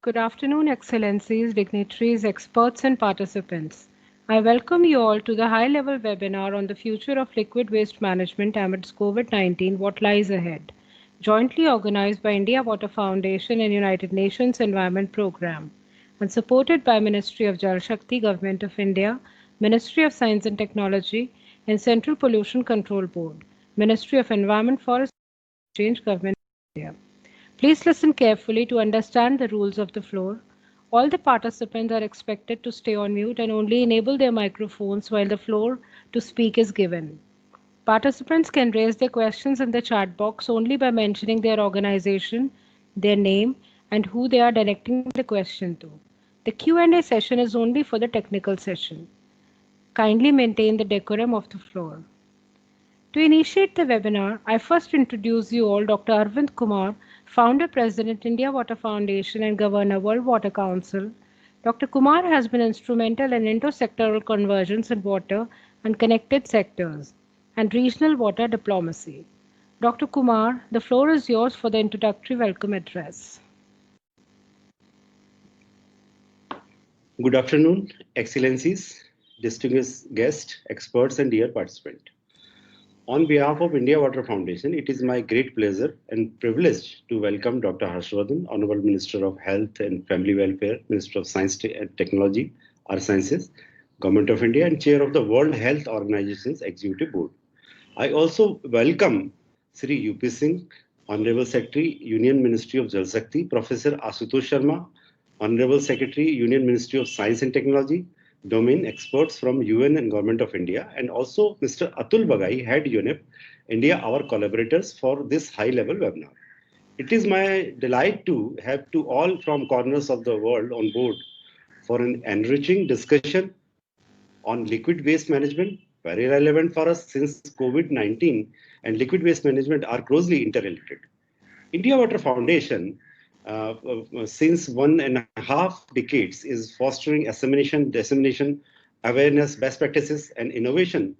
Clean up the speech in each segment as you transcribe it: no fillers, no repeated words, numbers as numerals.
Good afternoon, Excellencies, dignitaries, experts, and participants. I welcome you all to the high level webinar on the future of liquid waste management amidst COVID 19 What Lies Ahead, jointly organized by India Water Foundation and United Nations Environment Programme, and supported by Ministry of Jal Shakti, Government of India, Ministry of Science and Technology, and Central Pollution Control Board, Ministry of Environment, Forest and Change, Government of India. Please listen carefully to understand the rules of the floor. All the participants are expected to stay on mute and only enable their microphones while the floor to speak is given. Participants can raise their questions in the chat box only by mentioning their organization, their name, and who they are directing the question to. The Q&A session is only for the technical session. Kindly maintain the decorum of the floor. To initiate the webinar, I first introduce you all Dr. Arvind Kumar, Founder President India Water Foundation and Governor World Water Council. Dr. Kumar has been instrumental in intersectoral convergence in water and connected sectors and regional water diplomacy. Dr. Kumar, the floor is yours for the introductory welcome address. Good afternoon, Excellencies, distinguished guests, experts, and dear participants. On behalf of India Water Foundation, it is my great pleasure and privilege to welcome Dr. Harshvardhan, Honorable Minister of Health and Family Welfare, Minister of Science and Technology, Earth Sciences, Government of India, and Chair of the World Health Organization's Executive Board. I also welcome Sri UP Singh, Honorable Secretary, Union Ministry of Jal Shakti, Professor Asutosh Sharma, Honorable Secretary, Union Ministry of Science and Technology, domain experts from UN and Government of India, and also Mr. Atul Bagai, Head UNEP India, our collaborators for this high-level webinar. It is my delight to have to all from corners of the world on board for an enriching discussion on liquid waste management, very relevant for us since COVID-19 and liquid waste management are closely interrelated. India Water Foundation since 1.5 decades is fostering dissemination, awareness, best practices, and innovation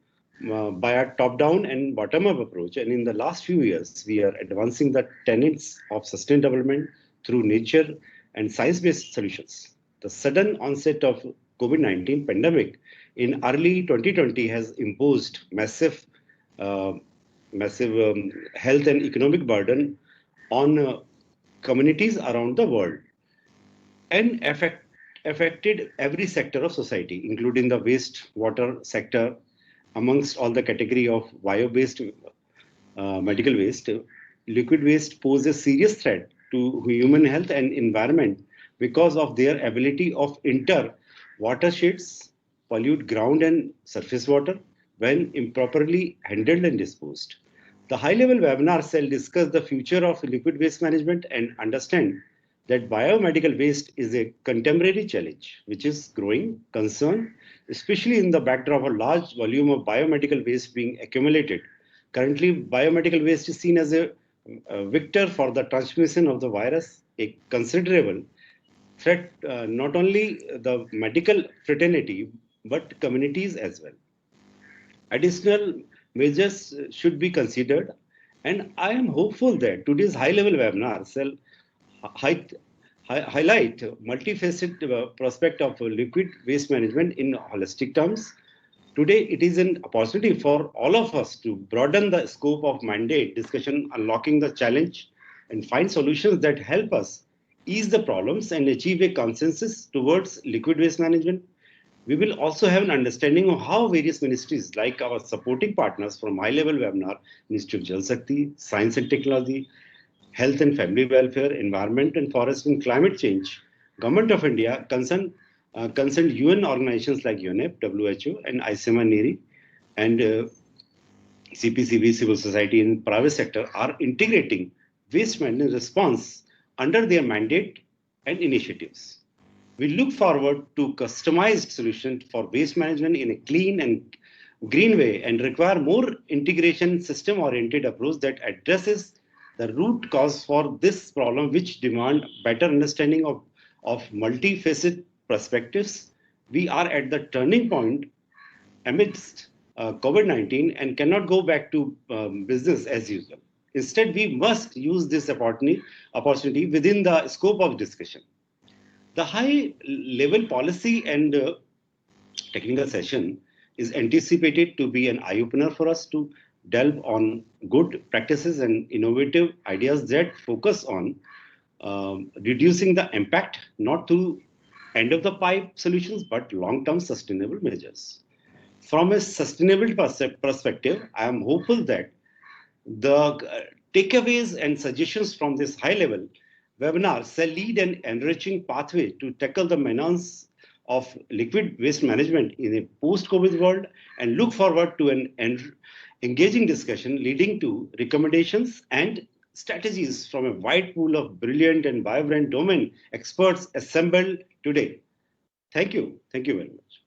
by a top-down and bottom-up approach. And in the last few years, we are advancing the tenets of sustainable development through nature and science-based solutions. The sudden onset of COVID-19 pandemic in early 2020 has imposed massive health and economic burden on communities around the world and affected every sector of society, including the wastewater sector. Amongst all the category of bio-based medical waste, liquid waste poses serious threat to human health and environment because of their ability of enter watersheds, pollute ground and surface water when improperly handled and disposed. The high-level webinar shall discuss the future of liquid waste management and understand that biomedical waste is a contemporary challenge, which is growing concern, especially in the backdrop of a large volume of biomedical waste being accumulated. Currently, biomedical waste is seen as a vector for the transmission of the virus, a considerable threat not only the medical fraternity, but communities as well. Additional measures should be considered, and I am hopeful that today's high-level webinar shall highlight multifaceted prospect of liquid waste management in holistic terms. Today, it is an opportunity for all of us to broaden the scope of mandate discussion, unlocking the challenge, and find solutions that help us ease the problems and achieve a consensus towards liquid waste management. We will also have an understanding of how various ministries, like our supporting partners from high-level webinar, Ministry of Jal Shakti, Science and Technology, Health and Family Welfare, Environment and Forest and Climate Change, Government of India, concerned UN organizations like UNEP, WHO, and ICMR NERI, and CPCB, civil society, and private sector are integrating waste management response under their mandate and initiatives. We look forward to customized solutions for waste management in a clean and green way and require more integration system-oriented approach that addresses the root cause for this problem, which demand better understanding of multifaceted perspectives. We are at the turning point amidst COVID-19 and cannot go back to business as usual. Instead, we must use this opportunity within the scope of discussion. The high-level policy and technical session is anticipated to be an eye-opener for us to delve on good practices and innovative ideas that focus on reducing the impact, not through end of the pipe solutions, but long-term sustainable measures. From a sustainable perspective, I am hopeful that the takeaways and suggestions from this high-level webinar shall lead an enriching pathway to tackle the menace of liquid waste management in a post-COVID world, and look forward to an engaging discussion leading to recommendations and strategies from a wide pool of brilliant and vibrant domain experts assembled today. Thank you. Thank you very much.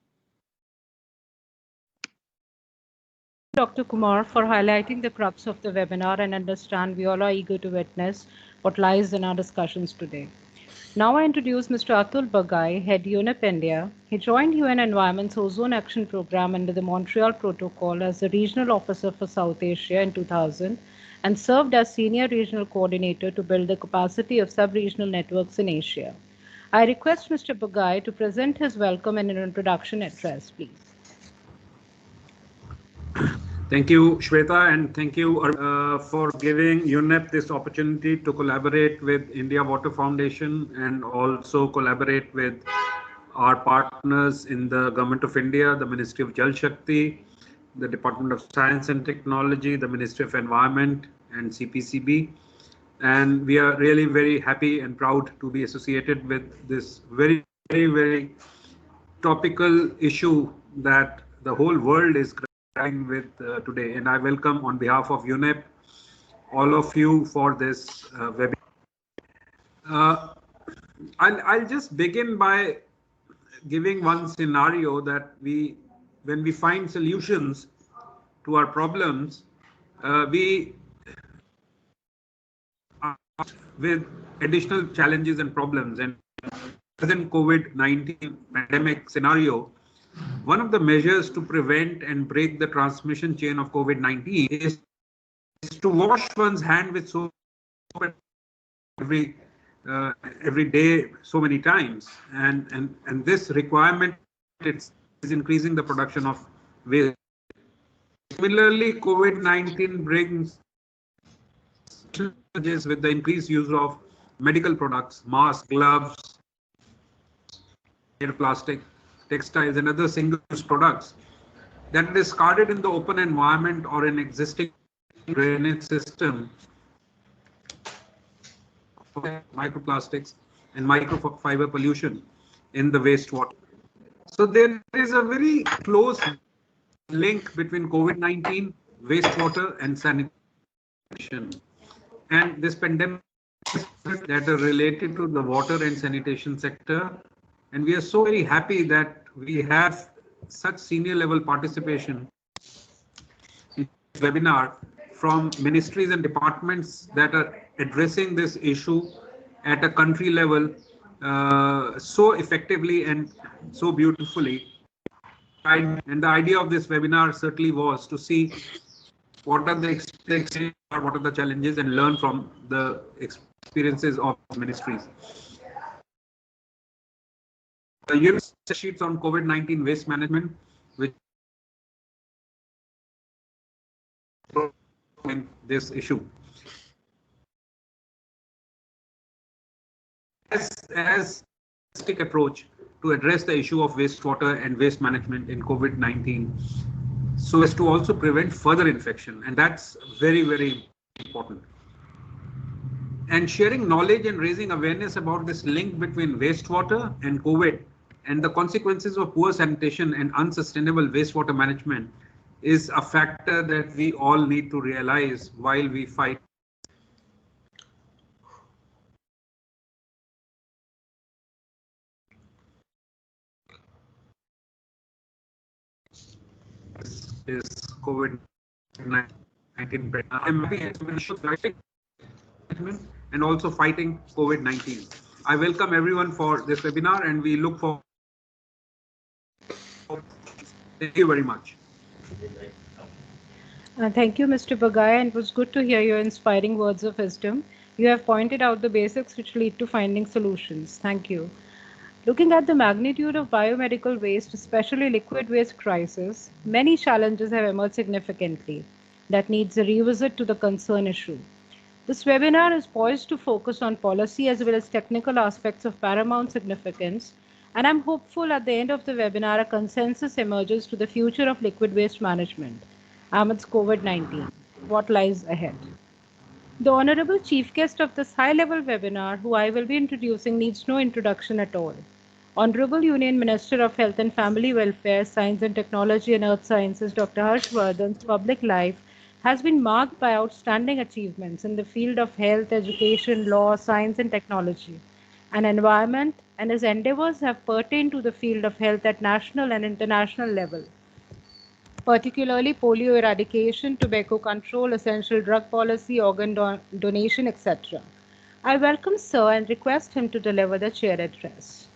Dr. Kumar, for highlighting the crux of the webinar, and understand we all are eager to witness what lies in our discussions today. Now I introduce Mr. Atul Bagai, Head UNEP India. He joined UN Environment's Ozone Action Programme under the Montreal Protocol as the Regional Officer for South Asia in 2000 and served as Senior Regional Coordinator to build the capacity of sub-regional networks in Asia. I request Mr. Bagai to present his welcome and an introduction address, please. Thank you, Shweta, and thank you for giving UNEP this opportunity to collaborate with India Water Foundation and also collaborate with our partners in the Government of India, the Ministry of Jal Shakti, the Department of Science and Technology, the Ministry of Environment, and CPCB. And we are really very happy and proud to be associated with this very, very, very topical issue that the whole world is with today. And I welcome on behalf of UNEP all of you for this webinar. I'll just begin by giving one scenario that when we find solutions to our problems, we are with additional challenges and problems. And present COVID-19 pandemic scenario, one of the measures to prevent and break the transmission chain of COVID-19 is to wash one's hand with soap every day so many times, and this requirement is increasing the production of waste. Similarly, COVID-19 brings challenges with the increased use of medical products, masks, gloves, plastic, textiles, and other single-use products that are discarded in the open environment or in existing drainage system. Microplastics and microfiber pollution in the wastewater. So there is a very close link between COVID-19, wastewater, and sanitation. And this pandemic that are related to the water and sanitation sector. And we are so very happy that we have such senior level participation in this webinar from ministries and departments that are addressing this issue at a country level so effectively and so beautifully. And the idea of this webinar certainly was to see what are the experiences, what are the challenges, and learn from the experiences of ministries. The unit sheets on COVID-19 waste management, which in this issue. As holistic approach to address the issue of wastewater and waste management in COVID-19, so as to also prevent further infection, and that's very, very important. And sharing knowledge and raising awareness about this link between wastewater and COVID and the consequences of poor sanitation and unsustainable wastewater management is a factor that we all need to realize while we fight. This is COVID-19 and also fighting COVID-19. I welcome everyone for this webinar, and we look forward. Thank you very much. Thank you, Mr. Bagai, and it was good to hear your inspiring words of wisdom. You have pointed out the basics which lead to finding solutions. Thank you. Looking at the magnitude of biomedical waste, especially liquid waste crisis, many challenges have emerged significantly that needs a revisit to the concern issue. This webinar is poised to focus on policy as well as technical aspects of paramount significance, and I'm hopeful at the end of the webinar a consensus emerges to the future of liquid waste management amidst COVID-19. What lies ahead? The honorable chief guest of this high-level webinar, who I will be introducing, needs no introduction at all. Honorable Union Minister of Health and Family Welfare, Science and Technology and Earth Sciences, Dr. Harshvardhan's public life has been marked by outstanding achievements in the field of health, education, law, science and technology, and environment, and his endeavors have pertained to the field of health at national and international level, particularly polio eradication, tobacco control, essential drug policy, organ donation, etc. I welcome Sir and request him to deliver the chair address.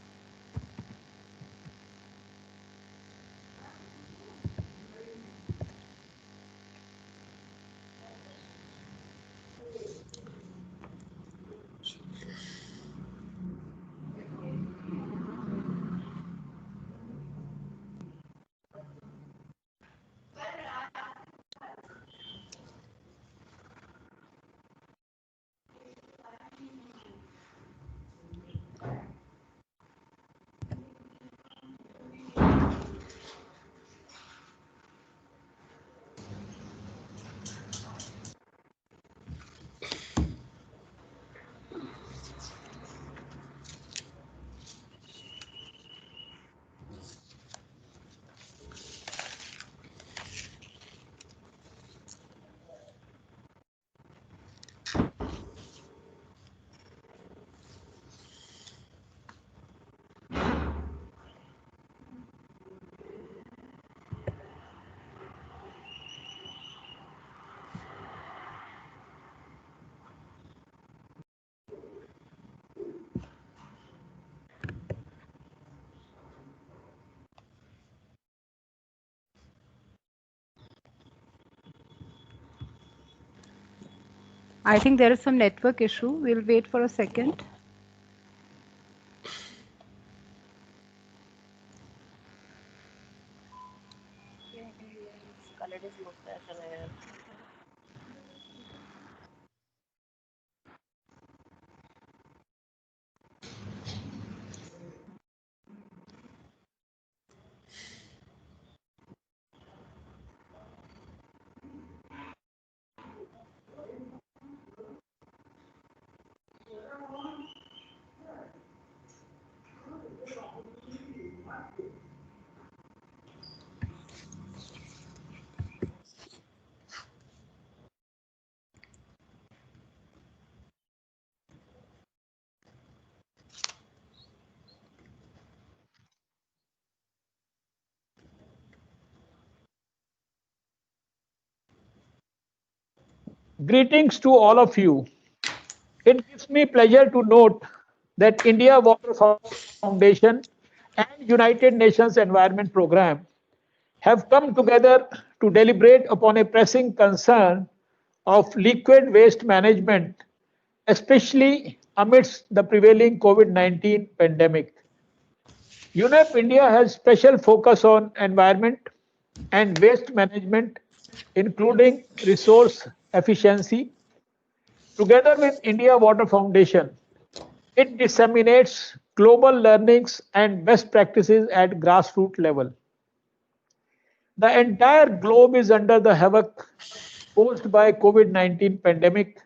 I think there is some network issue. We'll wait for a second. Greetings to all of you. It gives me pleasure to note that India Water Foundation and United Nations Environment Programme have come together to deliberate upon a pressing concern of liquid waste management, especially amidst the prevailing COVID-19 pandemic. UNEP India has special focus on environment and waste management, including resource efficiency. Together with India Water Foundation, it disseminates global learnings and best practices at grassroots level. The entire globe is under the havoc caused by COVID-19 pandemic,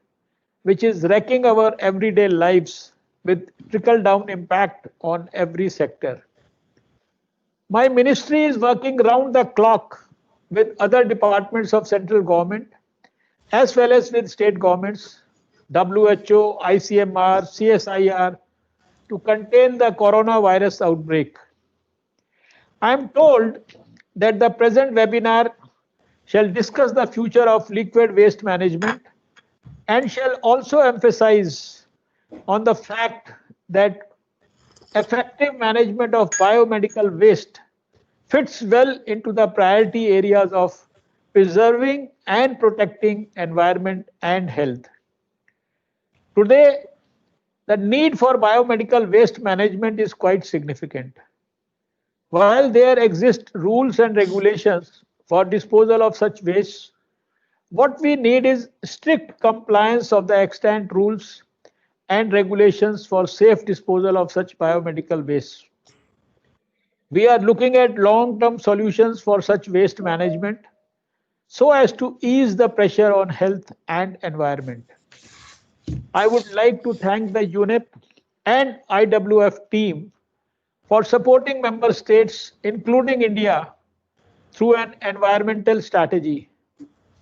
which is wrecking our everyday lives with trickle-down impact on every sector. My ministry is working round the clock with other departments of central government as well as with state governments, WHO, ICMR, CSIR to contain the coronavirus outbreak. I am told that the present webinar shall discuss the future of liquid waste management and shall also emphasize on the fact that effective management of biomedical waste fits well into the priority areas of preserving and protecting environment and health. Today, the need for biomedical waste management is quite significant. While there exist rules and regulations for disposal of such waste, what we need is strict compliance of the extant rules and regulations for safe disposal of such biomedical waste. We are looking at long-term solutions for such waste management so as to ease the pressure on health and environment. I would like to thank the UNEP and IWF team for supporting member states, including India, through an environmental strategy,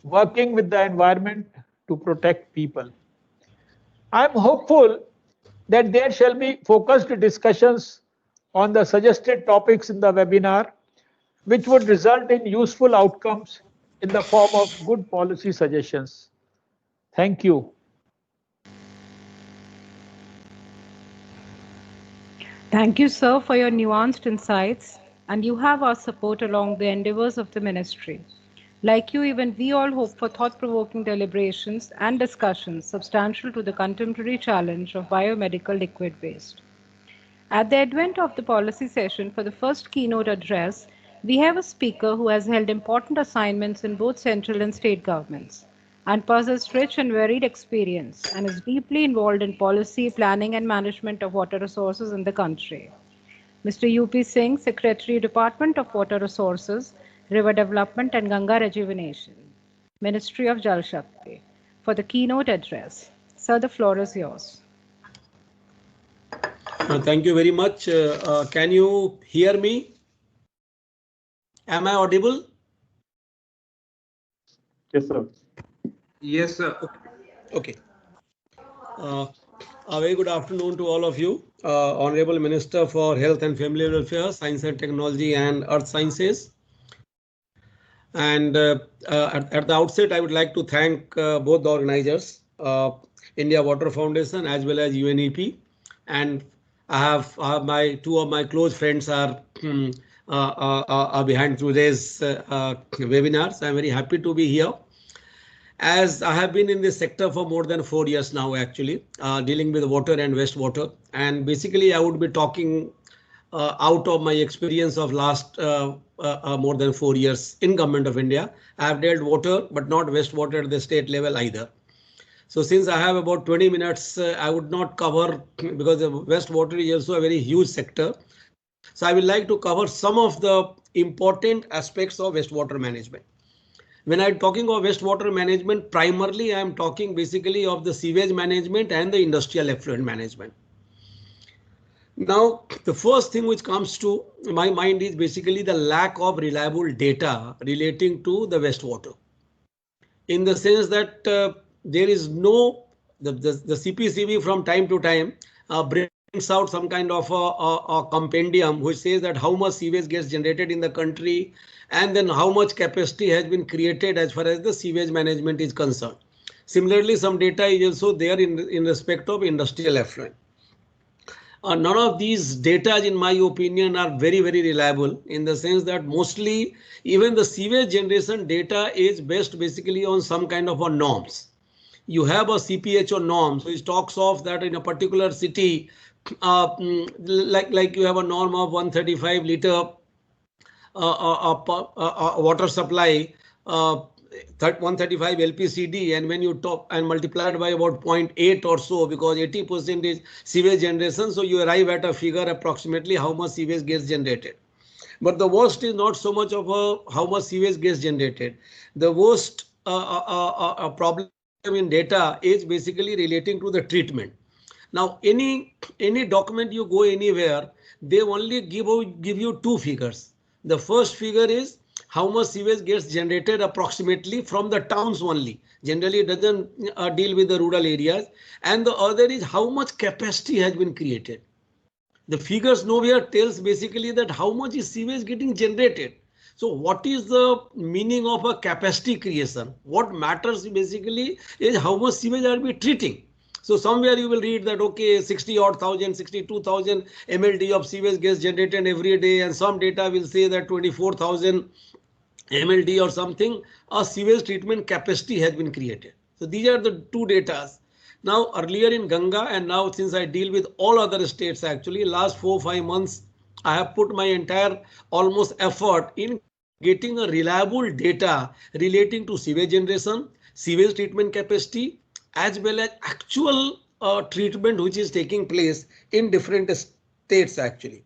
working with the environment to protect people. I am hopeful that there shall be focused discussions on the suggested topics in the webinar, which would result in useful outcomes in the form of good policy suggestions. Thank you. Thank you, sir, for your nuanced insights, and you have our support along the endeavors of the ministry. Like you, even we all hope for thought-provoking deliberations and discussions substantial to the contemporary challenge of biomedical liquid waste. At the advent of the policy session for the first keynote address, we have a speaker who has held important assignments in both central and state governments and possesses rich and varied experience and is deeply involved in policy, planning and management of water resources in the country. Mr. U.P. Singh, Secretary, Department of Water Resources, River Development and Ganga Rejuvenation, Ministry of Jal Shakti, for the keynote address. Sir, the floor is yours. Thank you very much. Can you hear me? Am I audible? Yes, sir. Yes, sir. Okay. A very good afternoon to all of you. Honorable Minister for Health and Family Welfare, Science and Technology and Earth Sciences. And at the outset, I would like to thank both the organizers, India Water Foundation as well as UNEP. And I have two of my close friends are behind today's webinars. I'm very happy to be here. As I have been in this sector for more than 4 years now, actually, dealing with water and wastewater. And basically, I would be talking out of my experience of last more than 4 years in Government of India. I have dealt water, but not wastewater at the state level either. So since I have about 20 minutes, I would not cover, because the wastewater is also a very huge sector. So I would like to cover some of the important aspects of wastewater management. When I'm talking of wastewater management, primarily I am talking basically of the sewage management and the industrial effluent management. Now, the first thing which comes to my mind is basically the lack of reliable data relating to the wastewater. In the sense that there is no, the CPCB from time to time brings out some kind of a compendium which says that how much sewage gets generated in the country and then how much capacity has been created as far as the sewage management is concerned. Similarly, some data is also there in respect of industrial effluent. None of these data, in my opinion, are very, very reliable in the sense that mostly even the sewage generation data is based basically on some kind of a norms. You have a CPHO norm, so it talks of that in a particular city, like you have a norm of 135 liter water supply, 135 LPCD, and when you top and multiply it by about 0.8 or so, because 80% is sewage generation, so you arrive at a figure approximately how much sewage gets generated. But the worst is not so much of how much sewage gets generated. The worst problem in data is basically relating to the treatment. Now, any document you go anywhere, they only give you two figures. The first figure is how much sewage gets generated approximately from the towns only. Generally, it doesn't deal with the rural areas. And the other is how much capacity has been created. The figures nowhere tells basically that how much is sewage getting generated. So what is the meaning of a capacity creation? What matters basically is how much sewage are we treating. So somewhere you will read that, okay, 60,000, 62,000 MLD of sewage gets generated every day, and some data will say that 24,000 MLD or something, a sewage treatment capacity has been created. So these are the two data. Now earlier in Ganga, and now since I deal with all other states actually, last 4-5 months, I have put my entire almost effort in getting a reliable data relating to sewage generation, sewage treatment capacity, as well as actual treatment which is taking place in different states actually.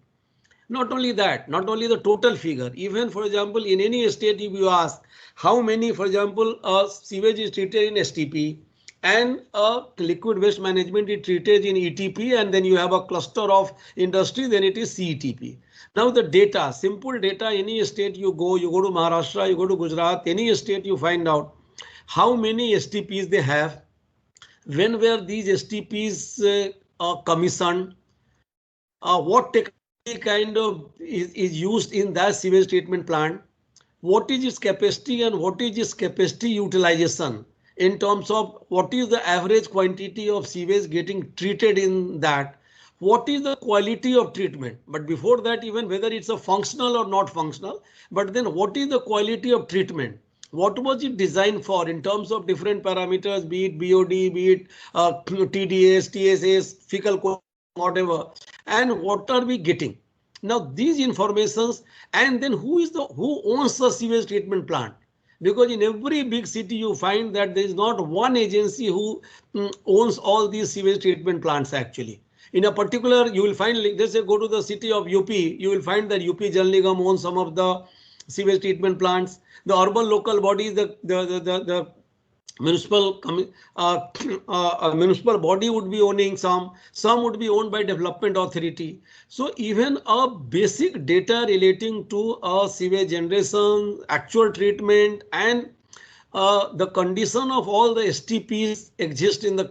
Not only that, not only the total figure, even for example, in any state, if you ask how many, for example, sewage is treated in STP and liquid waste management is treated in ETP, and then you have a cluster of industry, then it is CETP. Now the data, simple data, any state you go to Maharashtra, you go to Gujarat, any state you find out how many STPs they have, when were these STPs commissioned, what technology kind of is used in that sewage treatment plant, what is its capacity and what is its capacity utilization in terms of what is the average quantity of sewage getting treated in that, what is the quality of treatment, but before that even whether it's a functional or not functional, but then what is the quality of treatment, what was it designed for in terms of different parameters, be it BOD, be it TDS, TSS, fecal, whatever, and what are we getting. Now these informations, and then who owns the sewage treatment plant, because in every big city you find that there is not one agency who owns all these sewage treatment plants actually. In a particular, you will find, let's say go to the city of UP, you will find that UP Jal Nigam owns some of the sewage treatment plants. The urban local bodies, the municipal municipal body would be owning some would be owned by development authority. So even a basic data relating to sewage generation, actual treatment, and the condition of all the STPs exist in the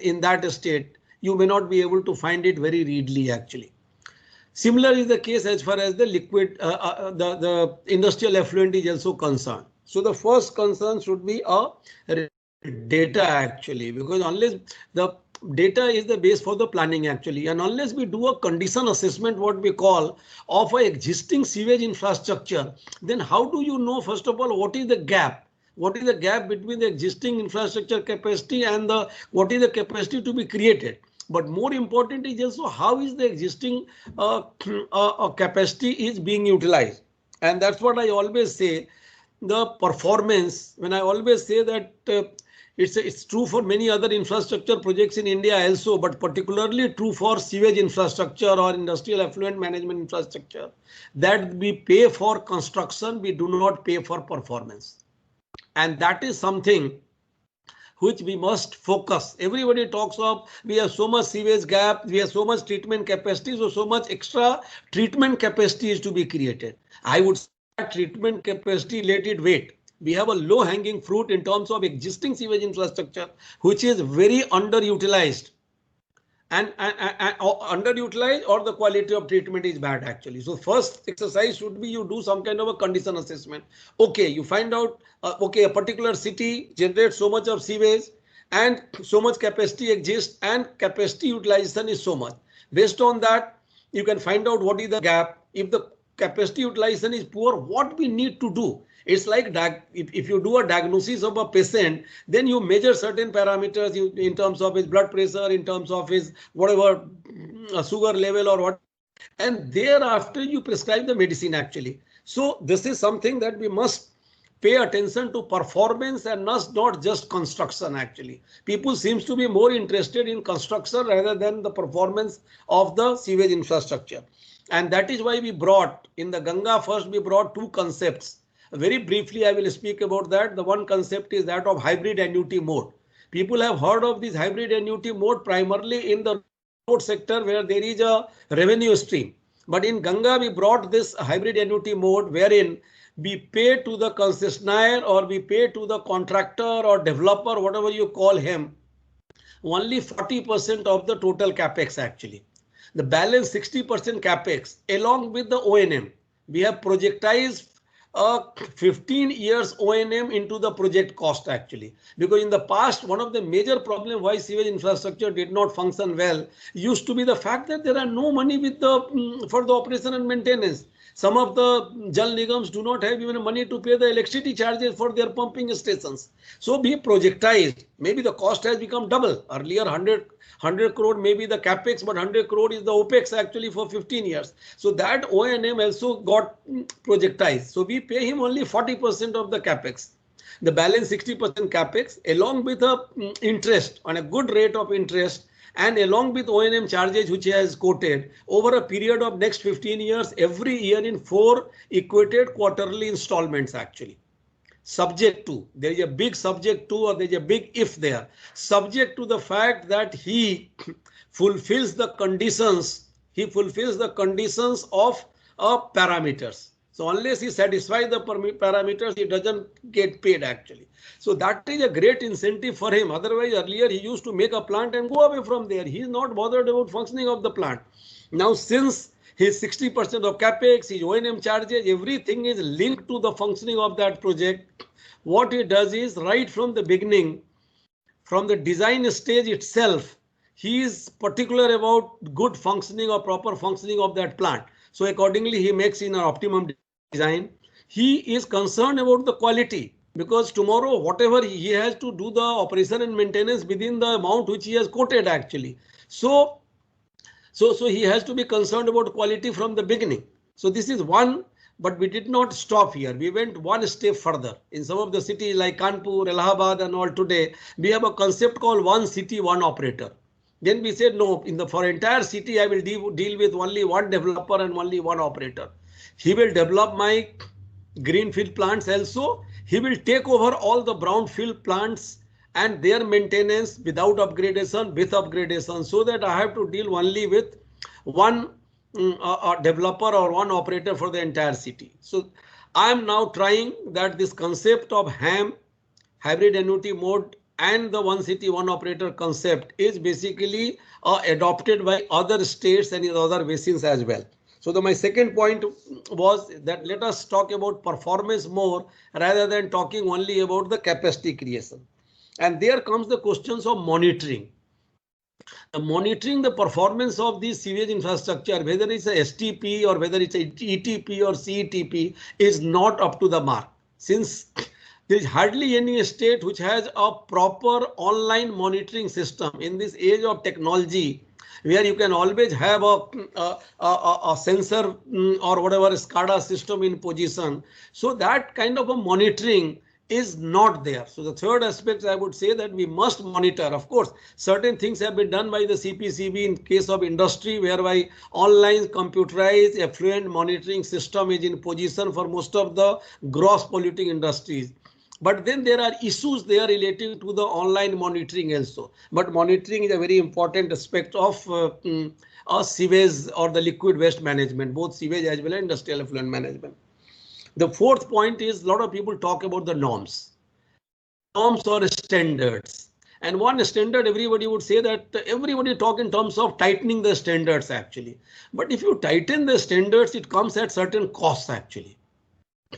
in that state, you may not be able to find it very readily actually. Similar is the case as far as the liquid, the industrial effluent is also concerned. So the first concern should be data actually, because unless the data is the base for the planning actually, and unless we do a condition assessment, what we call, of an existing sewage infrastructure, then how do you know, first of all, what is the gap? What is the gap between the existing infrastructure capacity and what is the capacity to be created? But more important is also how is the existing capacity is being utilized. And that's what I always say, the performance, when I always say that it's true for many other infrastructure projects in India also, but particularly true for sewage infrastructure or industrial effluent management infrastructure, that we pay for construction, we do not pay for performance. And that is something which we must focus. Everybody talks of we have so much sewage gap, we have so much treatment capacity, so much extra treatment capacity is to be created. I would say that treatment capacity, let it wait. We have a low hanging fruit in terms of existing sewage infrastructure, which is very underutilized. And underutilized, or the quality of treatment is bad actually. So first exercise should be you do some kind of a condition assessment. Okay, you find out, okay, a particular city generates so much of sewage and so much capacity exists and capacity utilization is so much. Based on that, you can find out what is the gap. If the capacity utilization is poor, what we need to do. It's like if you do a diagnosis of a patient, then you measure certain parameters in terms of his blood pressure, in terms of his whatever sugar level or what, and thereafter you prescribe the medicine actually. So this is something that we must pay attention to, performance and not just construction actually. People seems to be more interested in construction rather than the performance of the sewage infrastructure. And that is why we brought in the Ganga, first we brought two concepts. Very briefly, I will speak about that. The one concept is that of hybrid annuity mode. People have heard of this hybrid annuity mode primarily in the road sector where there is a revenue stream. But in Ganga, we brought this hybrid annuity mode wherein we pay to the concessionaire or we pay to the contractor or developer, whatever you call him, only 40% of the total capex actually. The balance 60% capex along with the O&M. We have projectized 15 years O&M into the project cost actually, because in the past one of the major problem why sewage infrastructure did not function well used to be the fact that there are no money with the for the operation and maintenance. Some of the Jal Nigams do not have even money to pay the electricity charges for their pumping stations. So we projectized. Maybe the cost has become double. Earlier 100 crore maybe the capex, but 100 crore is the opex actually for 15 years. So that O&M also got projectized. So we pay him only 40% of the capex. The balance 60% capex along with a interest on a good rate of interest, and along with O&M charges which he has quoted over a period of next 15 years, every year in 4 equated quarterly installments actually. Subject to, there is a big subject to, or there is a big if there, subject to the fact that he fulfills the conditions, of parameters. So unless he satisfies the parameters, he doesn't get paid actually. So that is a great incentive for him. Otherwise, earlier he used to make a plant and go away from there. He is not bothered about functioning of the plant. Now, since his 60% of capex, his O&M charges, everything is linked to the functioning of that project. What he does is right from the beginning, from the design stage itself, he is particular about good functioning or proper functioning of that plant. So accordingly, he makes in an optimum design. He is concerned about the quality, because tomorrow whatever he has to do the operation and maintenance within the amount which he has quoted actually. So he has to be concerned about quality from the beginning. So this is one, but we did not stop here. We went one step further. In some of the cities like Kanpur, Allahabad and all today, we have a concept called one city, one operator. Then we said, no, for entire city, I will deal with only one developer and only one operator. He will develop my greenfield plants also. He will take over all the brownfield plants and their maintenance without upgradation, with upgradation, so that I have to deal only with one developer or one operator for the entire city. So I am now trying that this concept of HAM, hybrid annuity mode, and the one city, one operator concept is basically adopted by other states and in other basins as well. So my second point was that let us talk about performance more rather than talking only about the capacity creation. And there comes the questions of monitoring. Monitoring the performance of the sewage infrastructure, whether it's a STP or whether it's a ETP or CETP, is not up to the mark. Since there is hardly any state which has a proper online monitoring system in this age of technology, where you can always have a sensor or whatever SCADA system in position. So that kind of a monitoring is not there. So the third aspect, I would say that we must monitor. Of course, certain things have been done by the CPCB in case of industry, whereby online computerized effluent monitoring system is in position for most of the gross polluting industries. But then there are issues there relating to the online monitoring also. But monitoring is a very important aspect of sewage or the liquid waste management, both sewage as well as industrial effluent management. The fourth point is a lot of people talk about the norms. Norms or standards. And one standard, everybody would say that everybody talk in terms of tightening the standards actually. But if you tighten the standards, it comes at certain costs actually.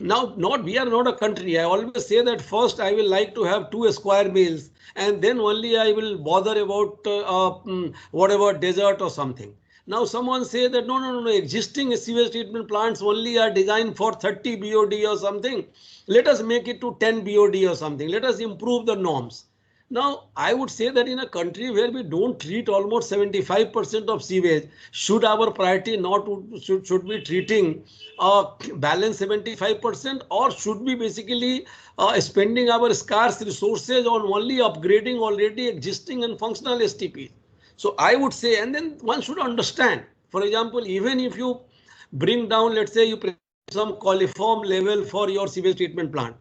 Now, we are not a country. I always say that first I will like to have 2 square miles and then only I will bother about whatever desert or something. Now someone say that no, existing sewage treatment plants only are designed for 30 BOD or something. Let us make it to 10 BOD or something. Let us improve the norms. Now, I would say that in a country where we don't treat almost 75% of sewage, should our priority not should be treating balance 75%, or should we basically spending our scarce resources on only upgrading already existing and functional STPs? So I would say, and then one should understand, for example, even if you bring down, let's say you put some coliform level for your sewage treatment plant.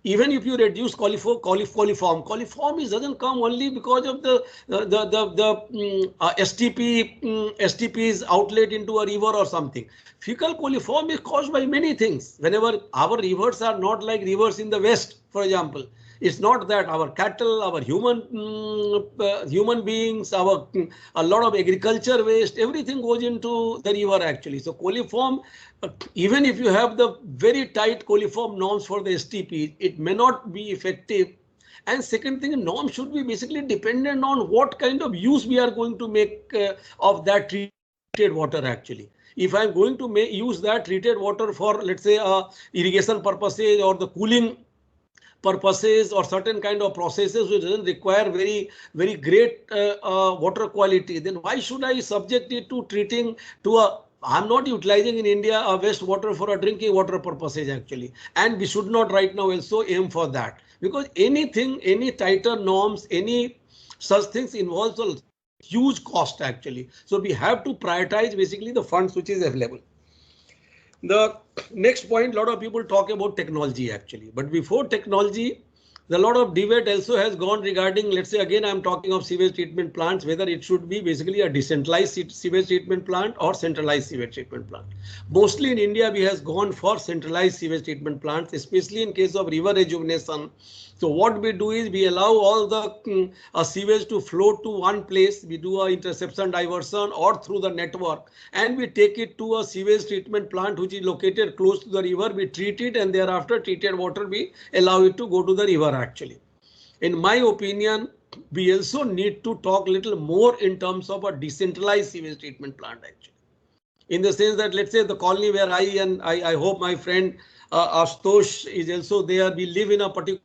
Even if you reduce coliform doesn't come only because of the STP's outlet into a river or something. Fecal coliform is caused by many things. Whenever our rivers are not like rivers in the West, for example, it's not that our cattle, our human beings, a lot of agriculture waste, everything goes into the river actually. So coliform, even if you have the very tight coliform norms for the STP, it may not be effective. And second thing, norms should be basically dependent on what kind of use we are going to make of that treated water actually. if I'm going to use that treated water for, let's say, irrigation purposes or the cooling purposes or certain kind of processes which doesn't require very great water quality, then why should I subject it to treating to a, I'm not utilizing in India a wastewater for a drinking water purposes actually, and we should not right now also aim for that, because anything, any tighter norms, any such things involves a huge cost actually. So we have to prioritize basically the funds which is available. The next point, a lot of people talk about technology actually, but before technology, a lot of debate also has gone regarding, let's say again, I'm talking of sewage treatment plants, whether it should be basically a decentralized sewage treatment plant or centralized sewage treatment plant. Mostly in India, we has gone for centralized sewage treatment plants, especially in case of river rejuvenation. So what we do is we allow all the sewage to flow to one place. We do a interception diversion or through the network, and we take it to a sewage treatment plant which is located close to the river. We treat it, and thereafter treated water we allow it to go to the river actually. In my opinion, we also need to talk a little more in terms of a decentralized sewage treatment plant actually. In the sense that, let's say the colony where I hope my friend Ashutosh is also there. We live in a particular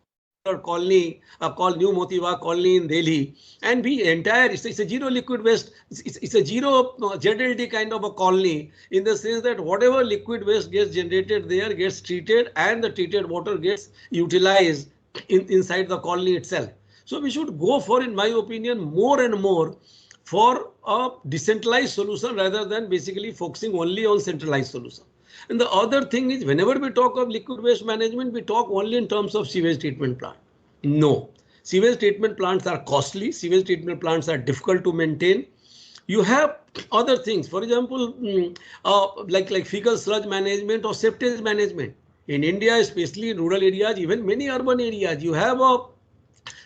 colony called New Motiwa colony in Delhi, and we entire it's a zero liquid waste, it's a zero ZLD kind of a colony, in the sense that whatever liquid waste gets generated there gets treated, and the treated water gets utilized inside the colony itself. So we should go for, in my opinion, more and more for a decentralized solution rather than basically focusing only on centralized solution. And the other thing is, whenever we talk of liquid waste management, we talk only in terms of sewage treatment plant. No, sewage treatment plants are costly. Sewage treatment plants are difficult to maintain. You have other things, for example, like fecal sludge management or septage management. In India, especially in rural areas, even many urban areas, you have a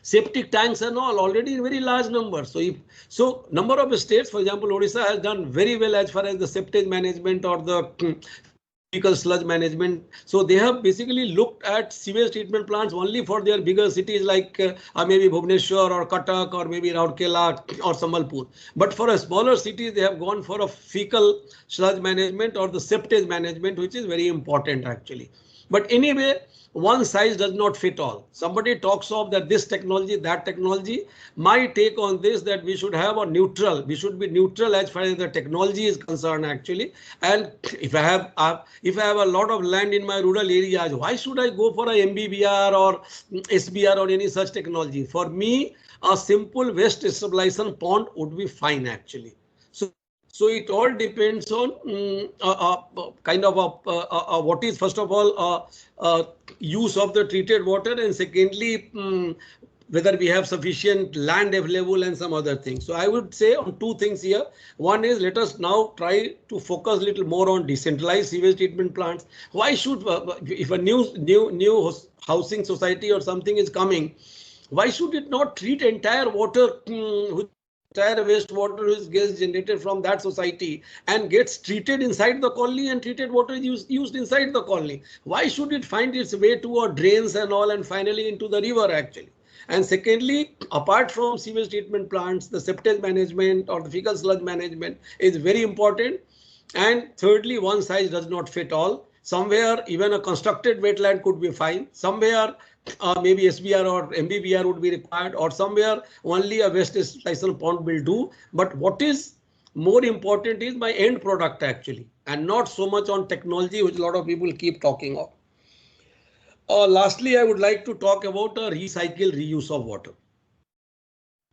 septic tanks and all already in very large numbers. So number of states, for example, Odisha has done very well as far as the septage management or the fecal sludge management. So they have basically looked at sewage treatment plants only for their bigger cities like maybe Bhubaneswar or Cuttack or maybe Rourkela or Sambalpur. But for a smaller cities, they have gone for a fecal sludge management or the septage management, which is very important actually. But anyway, one size does not fit all. Somebody talks of that this technology, that technology. My take on this, that we should have a neutral. We should be neutral as far as the technology is concerned actually. And if I have a lot of land in my rural areas, why should I go for a MBBR or SBR or any such technology? For me, a simple waste stabilization pond would be fine actually. So it all depends on kind of what is, first of all, use of the treated water, and secondly, whether we have sufficient land available and some other things. So I would say on two things here. One is, let us now try to focus a little more on decentralized sewage treatment plants. Why should, if a new housing society or something is coming, why should it not treat entire water, entire wastewater which gets generated from that society and gets treated inside the colony, and treated water is used inside the colony? Why should it find its way to our drains and all and finally into the river actually? And secondly, apart from sewage treatment plants, the septage management or the fecal sludge management is very important. And thirdly, one size does not fit all. Somewhere even a constructed wetland could be fine. Somewhere maybe SBR or MBBR would be required, or somewhere only a waste stabilization pond will do. But what is more important is my end product actually, and not so much on technology, which a lot of people keep talking of. Lastly, I would like to talk about a recycle reuse of water.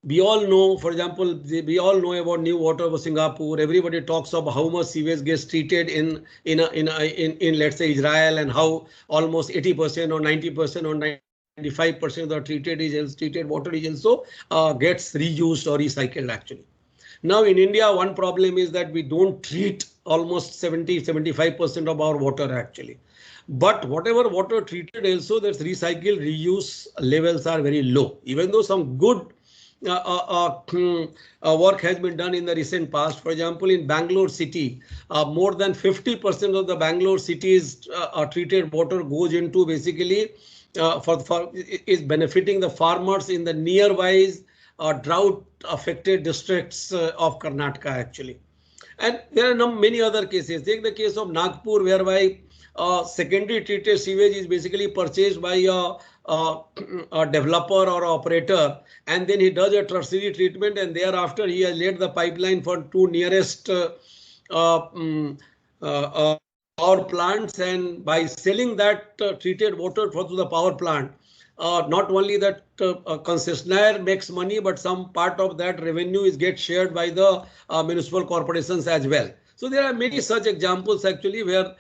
We all know, for example, we all know about new water of Singapore. Everybody talks of how much sewage gets treated in let's say Israel, and how almost 80% or 90% or 95% of the treated water is also gets reused or recycled actually. Now in India, one problem is that we don't treat almost 70-75% of our water actually. But whatever water treated also, that's recycled reuse levels are very low, even though some good work has been done in the recent past. For example, in Bangalore city, more than 50% of the Bangalore city's treated water goes into basically is benefiting the farmers in the nearby drought affected districts of Karnataka actually. And there are many other cases. Take the case of Nagpur, whereby secondary treated sewage is basically purchased by a developer or operator, and then he does a tertiary treatment, and thereafter he has laid the pipeline for two nearest mm, power plants, and by selling that treated water to the power plant, not only that concessionaire makes money, but some part of that revenue is get shared by the municipal corporations as well. So there are many such examples actually where,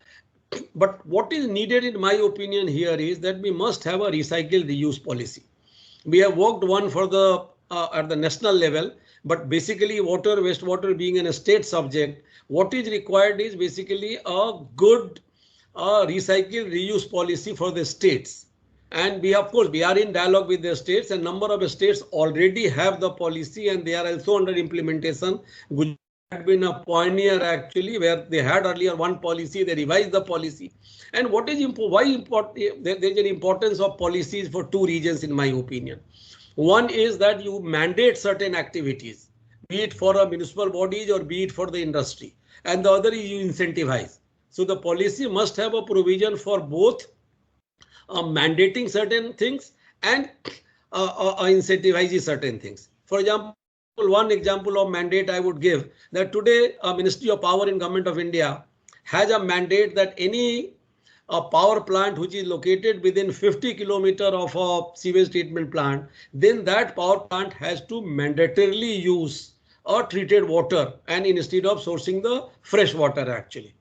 but what is needed in my opinion here is that we must have a recycle reuse policy. We have worked one for the at the national level, but basically water, wastewater being a state subject, what is required is basically a good recycle reuse policy for the states. And we, of course, we are in dialogue with the states, and number of states already have the policy and they are also under implementation. Gujarat had been a pioneer actually, where they had earlier one policy, they revised the policy. And what is why important? There is an importance of policies for two reasons in my opinion. One is that you mandate certain activities, be it for a municipal bodies or be it for the industry, and the other is you incentivize. So the policy must have a provision for both mandating certain things and incentivizing certain things. For example, one example of mandate I would give that today Ministry of Power in Government of India has a mandate that any power plant which is located within 50 kilometer of a sewage treatment plant, then that power plant has to mandatorily use treated water and instead of sourcing the fresh water actually.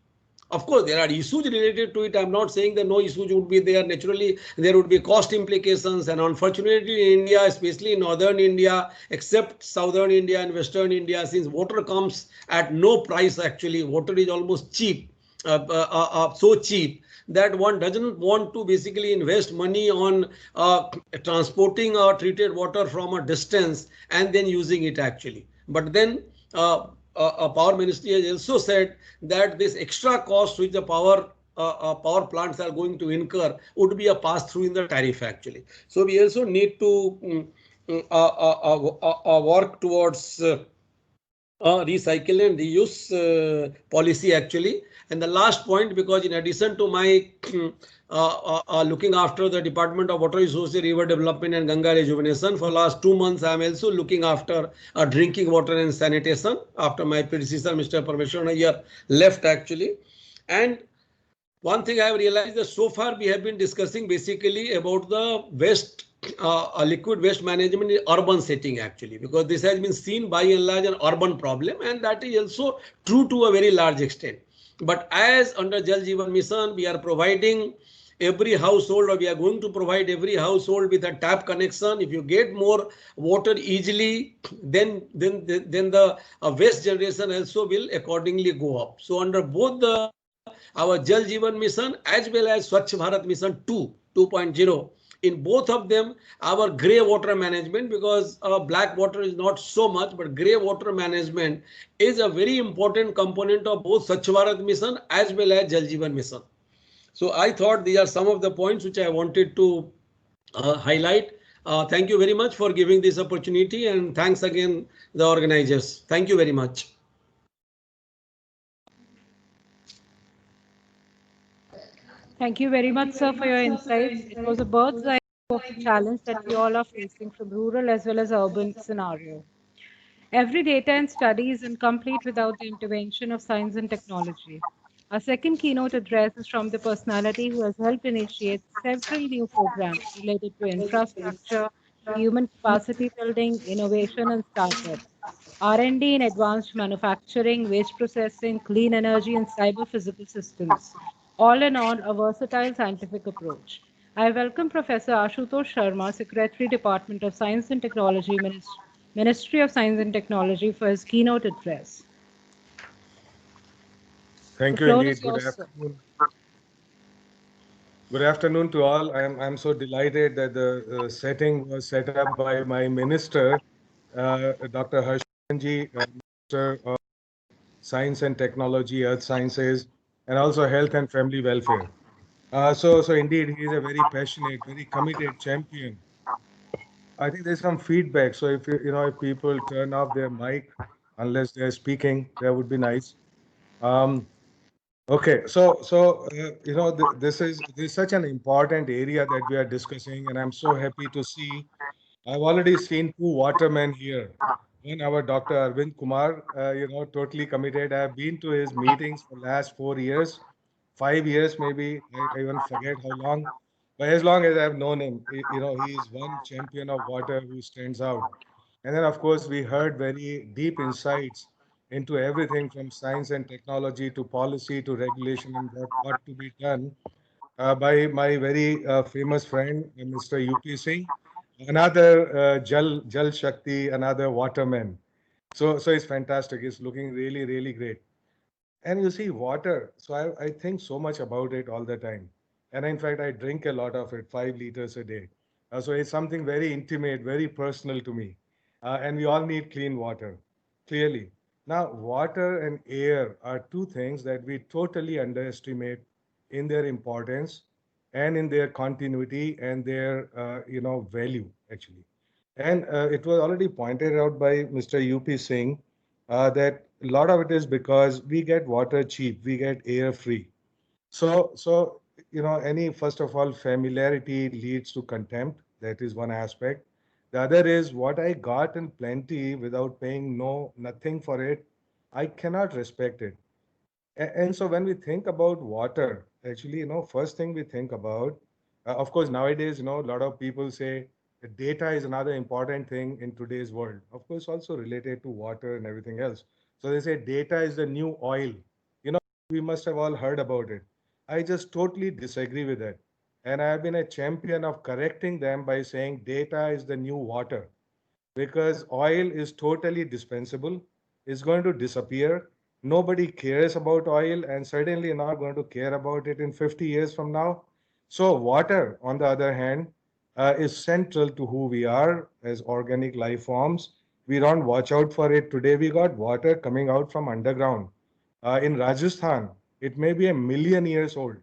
Of course, there are issues related to it. I'm not saying that no issues would be there. Naturally, there would be cost implications. And unfortunately, in India, especially in northern India, except southern India and western India, since water comes at no price, actually, water is almost cheap, so cheap that one doesn't want to basically invest money on transporting treated water from a distance and then using it actually. But then Power Ministry has also said that this extra cost which the power plants are going to incur would be a pass through in the tariff actually. So we also need to work towards recycle and reuse policy actually. And the last point, because in addition to my looking after the Department of Water Resources, River Development and Ganga Rejuvenation, for last 2 months I am also looking after drinking water and sanitation after my predecessor Mr. Parmeshwaran Iyer left actually. And one thing I have realized that so far we have been discussing basically about the waste liquid waste management in urban setting actually, because this has been seen by and large an urban problem, and that is also true to a very large extent. But as under Jal Jeevan Mission, we are providing every household, or we are going to provide every household with a tap connection. If you get more water easily, then the waste generation also will accordingly go up. So under both our Jal Jeevan Mission as well as Swachh Bharat Mission 2.0, in both of them, our grey water management, because black water is not so much, but grey water management is a very important component of both Swachh Bharat Mission as well as Jal Jeevan Mission. So I thought these are some of the points which I wanted to highlight. Thank you very much for giving this opportunity, and thanks again the organizers. Thank you very much. Thank you very much, sir, for your insights. It was a bird's eye of the challenge that we all are facing from rural as well as urban scenario. Every data and study is incomplete without the intervention of science and technology. Our second keynote address is from the personality who has helped initiate several new programs related to infrastructure, human capacity building, innovation, and startups, R&D in advanced manufacturing, waste processing, clean energy, and cyber physical systems, all in all a versatile scientific approach. I welcome Professor Ashutosh Sharma, Secretary, Department of Science and Technology, Ministry of Science and Technology, for his keynote address. Thank you indeed. Good afternoon. Good afternoon to all. I'm so delighted that the setting was set up by my minister, Dr. Harshvardhanji, Minister of Science and Technology, Earth Sciences, and also Health and Family Welfare. So indeed, he is a very passionate, very committed champion. I think there's some feedback. So if if people turn off their mic unless they're speaking, that would be nice. Um, okay, this is such an important area that we are discussing, and I'm so happy to see. I've already seen two watermen here. One, our Dr. Arvind Kumar, totally committed. I've been to his meetings for last 4 years, 5 years maybe. I even forget how long. But as long as I've known him, he is one champion of water who stands out. And then, of course, we heard very deep insights into everything from science and technology to policy to regulation and what to be done by my very famous friend, Mr. UP Singh, another Jal Shakti, another waterman. So it's fantastic. It's looking really, really great. And you see, water. So I think so much about it all the time. And in fact, I drink a lot of it, 5 liters a day. So it's something very intimate, very personal to me. And we all need clean water, clearly. Now, water and air are two things that we totally underestimate in their importance and in their continuity and their, value, actually. And it was already pointed out by Mr. UP Singh that a lot of it is because we get water cheap, we get air free. Any first of all, familiarity leads to contempt. That is one aspect. The other is what I got in plenty without paying nothing for it. I cannot respect it. And so when we think about water, actually, first thing we think about, of course, nowadays, a lot of people say data is another important thing in today's world. Of course, also related to water and everything else. So they say data is the new oil. We must have all heard about it. I just totally disagree with that. And I have been a champion of correcting them by saying data is the new water because oil is totally dispensable. It's going to disappear. Nobody cares about oil and certainly not going to care about it in 50 years from now. So, water, on the other hand, is central to who we are as organic life forms. We don't watch out for it. Today, we got water coming out from underground. In Rajasthan, it may be 1 million years old.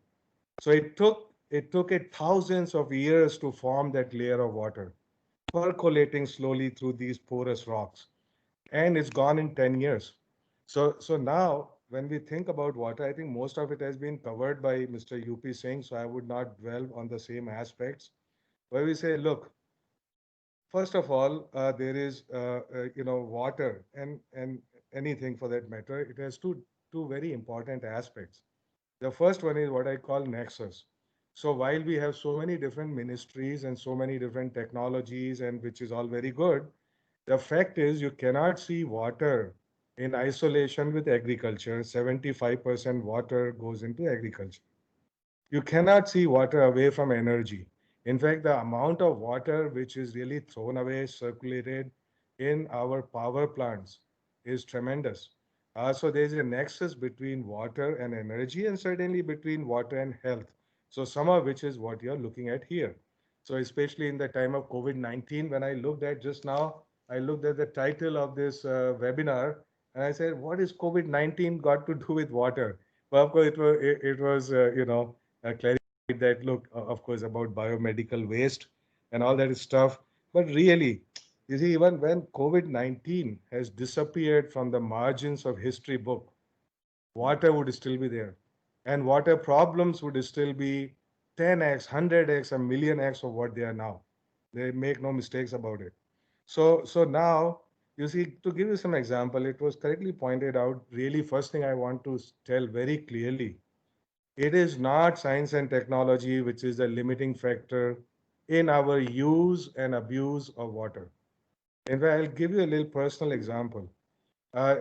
So it took it thousands of years to form that layer of water percolating slowly through these porous rocks. And it's gone in 10 years. So now, when we think about water, I think most of it has been covered by Mr. UP Singh, so I would not dwell on the same aspects. Where we say, look, first of all, there is, water and anything for that matter. It has two very important aspects. The first one is what I call nexus. So while we have so many different ministries and so many different technologies, and which is all very good, the fact is you cannot see water in isolation with agriculture. 75% water goes into agriculture. You cannot see water away from energy. In fact, the amount of water which is really thrown away, circulated in our power plants is tremendous. So there's a nexus between water and energy, and certainly between water and health. So some of which is what you're looking at here. So especially in the time of COVID-19, when I looked at just now, I looked at the title of this webinar, and I said, what is COVID-19 got to do with water? Well, of course, it was clarified that, look, of course, about biomedical waste and all that stuff. But really, you see, even when COVID-19 has disappeared from the margins of history book, water would still be there. And water problems would still be 10x, 100x, a million x of what they are now. They make no mistakes about it. So now, you see, to give you some example, it was correctly pointed out, really first thing I want to tell very clearly, it is not science and technology which is the limiting factor in our use and abuse of water. In fact, I'll give you a little personal example.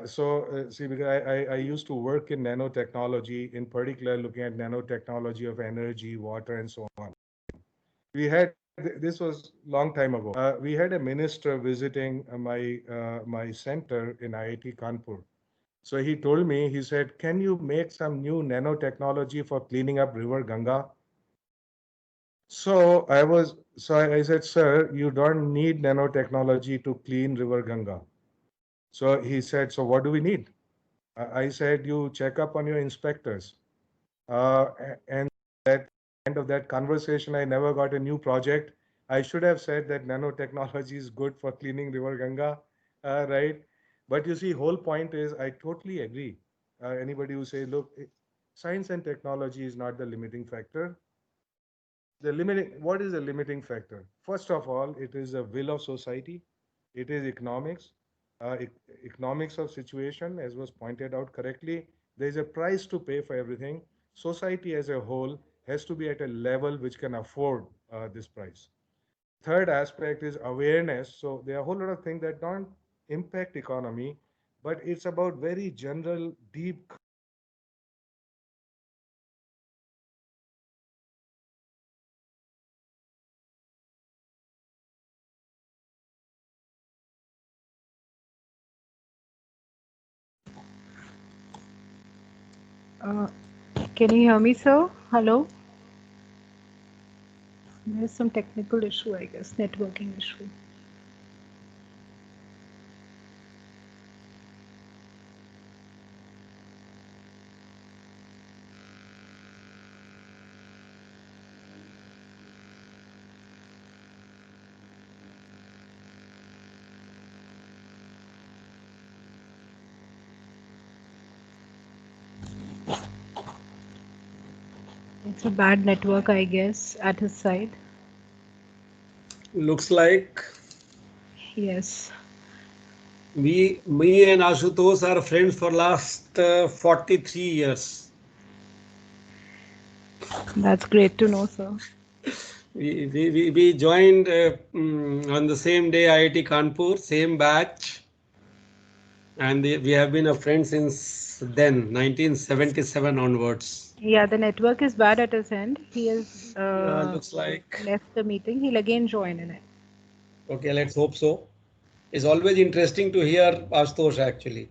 See, because I used to work in nanotechnology, in particular looking at nanotechnology of energy, water, and so on. We had, this was long time ago. We had a minister visiting my center in IIT Kanpur. So he told me, he said, can you make some new nanotechnology for cleaning up River Ganga? So I said, sir, you don't need nanotechnology to clean River Ganga. So he said, so what do we need? I said, you check up on your inspectors. And at the end of that conversation, I never got a new project. I should have said that nanotechnology is good for cleaning River Ganga, right? But you see, whole point is I totally agree. anybody who say, look, science and technology is not the limiting factor. What is the limiting factor? First of all, it is a will of society. It is economics, economics of situation, as was pointed out correctly. There is a price to pay for everything. Society as a whole has to be at a level which can afford this price. Third aspect is awareness. So there are a whole lot of things that don't impact economy, but it's about very general, deep. Uh, can you hear me, sir? Hello? There's some technical issue, I guess, networking issue. It's a bad network, I guess, at his side. Looks like Yes. me and Ashutosh are friends for last 43 years. That's great to know, sir. We joined on the same day IIT Kanpur, same batch, and we have been a friend since then, 1977 onwards. Yeah, the network is bad at his end. He has Looks like. left the meeting. He'll again join in it. Okay, let's hope so. It's always interesting to hear Ashutosh actually.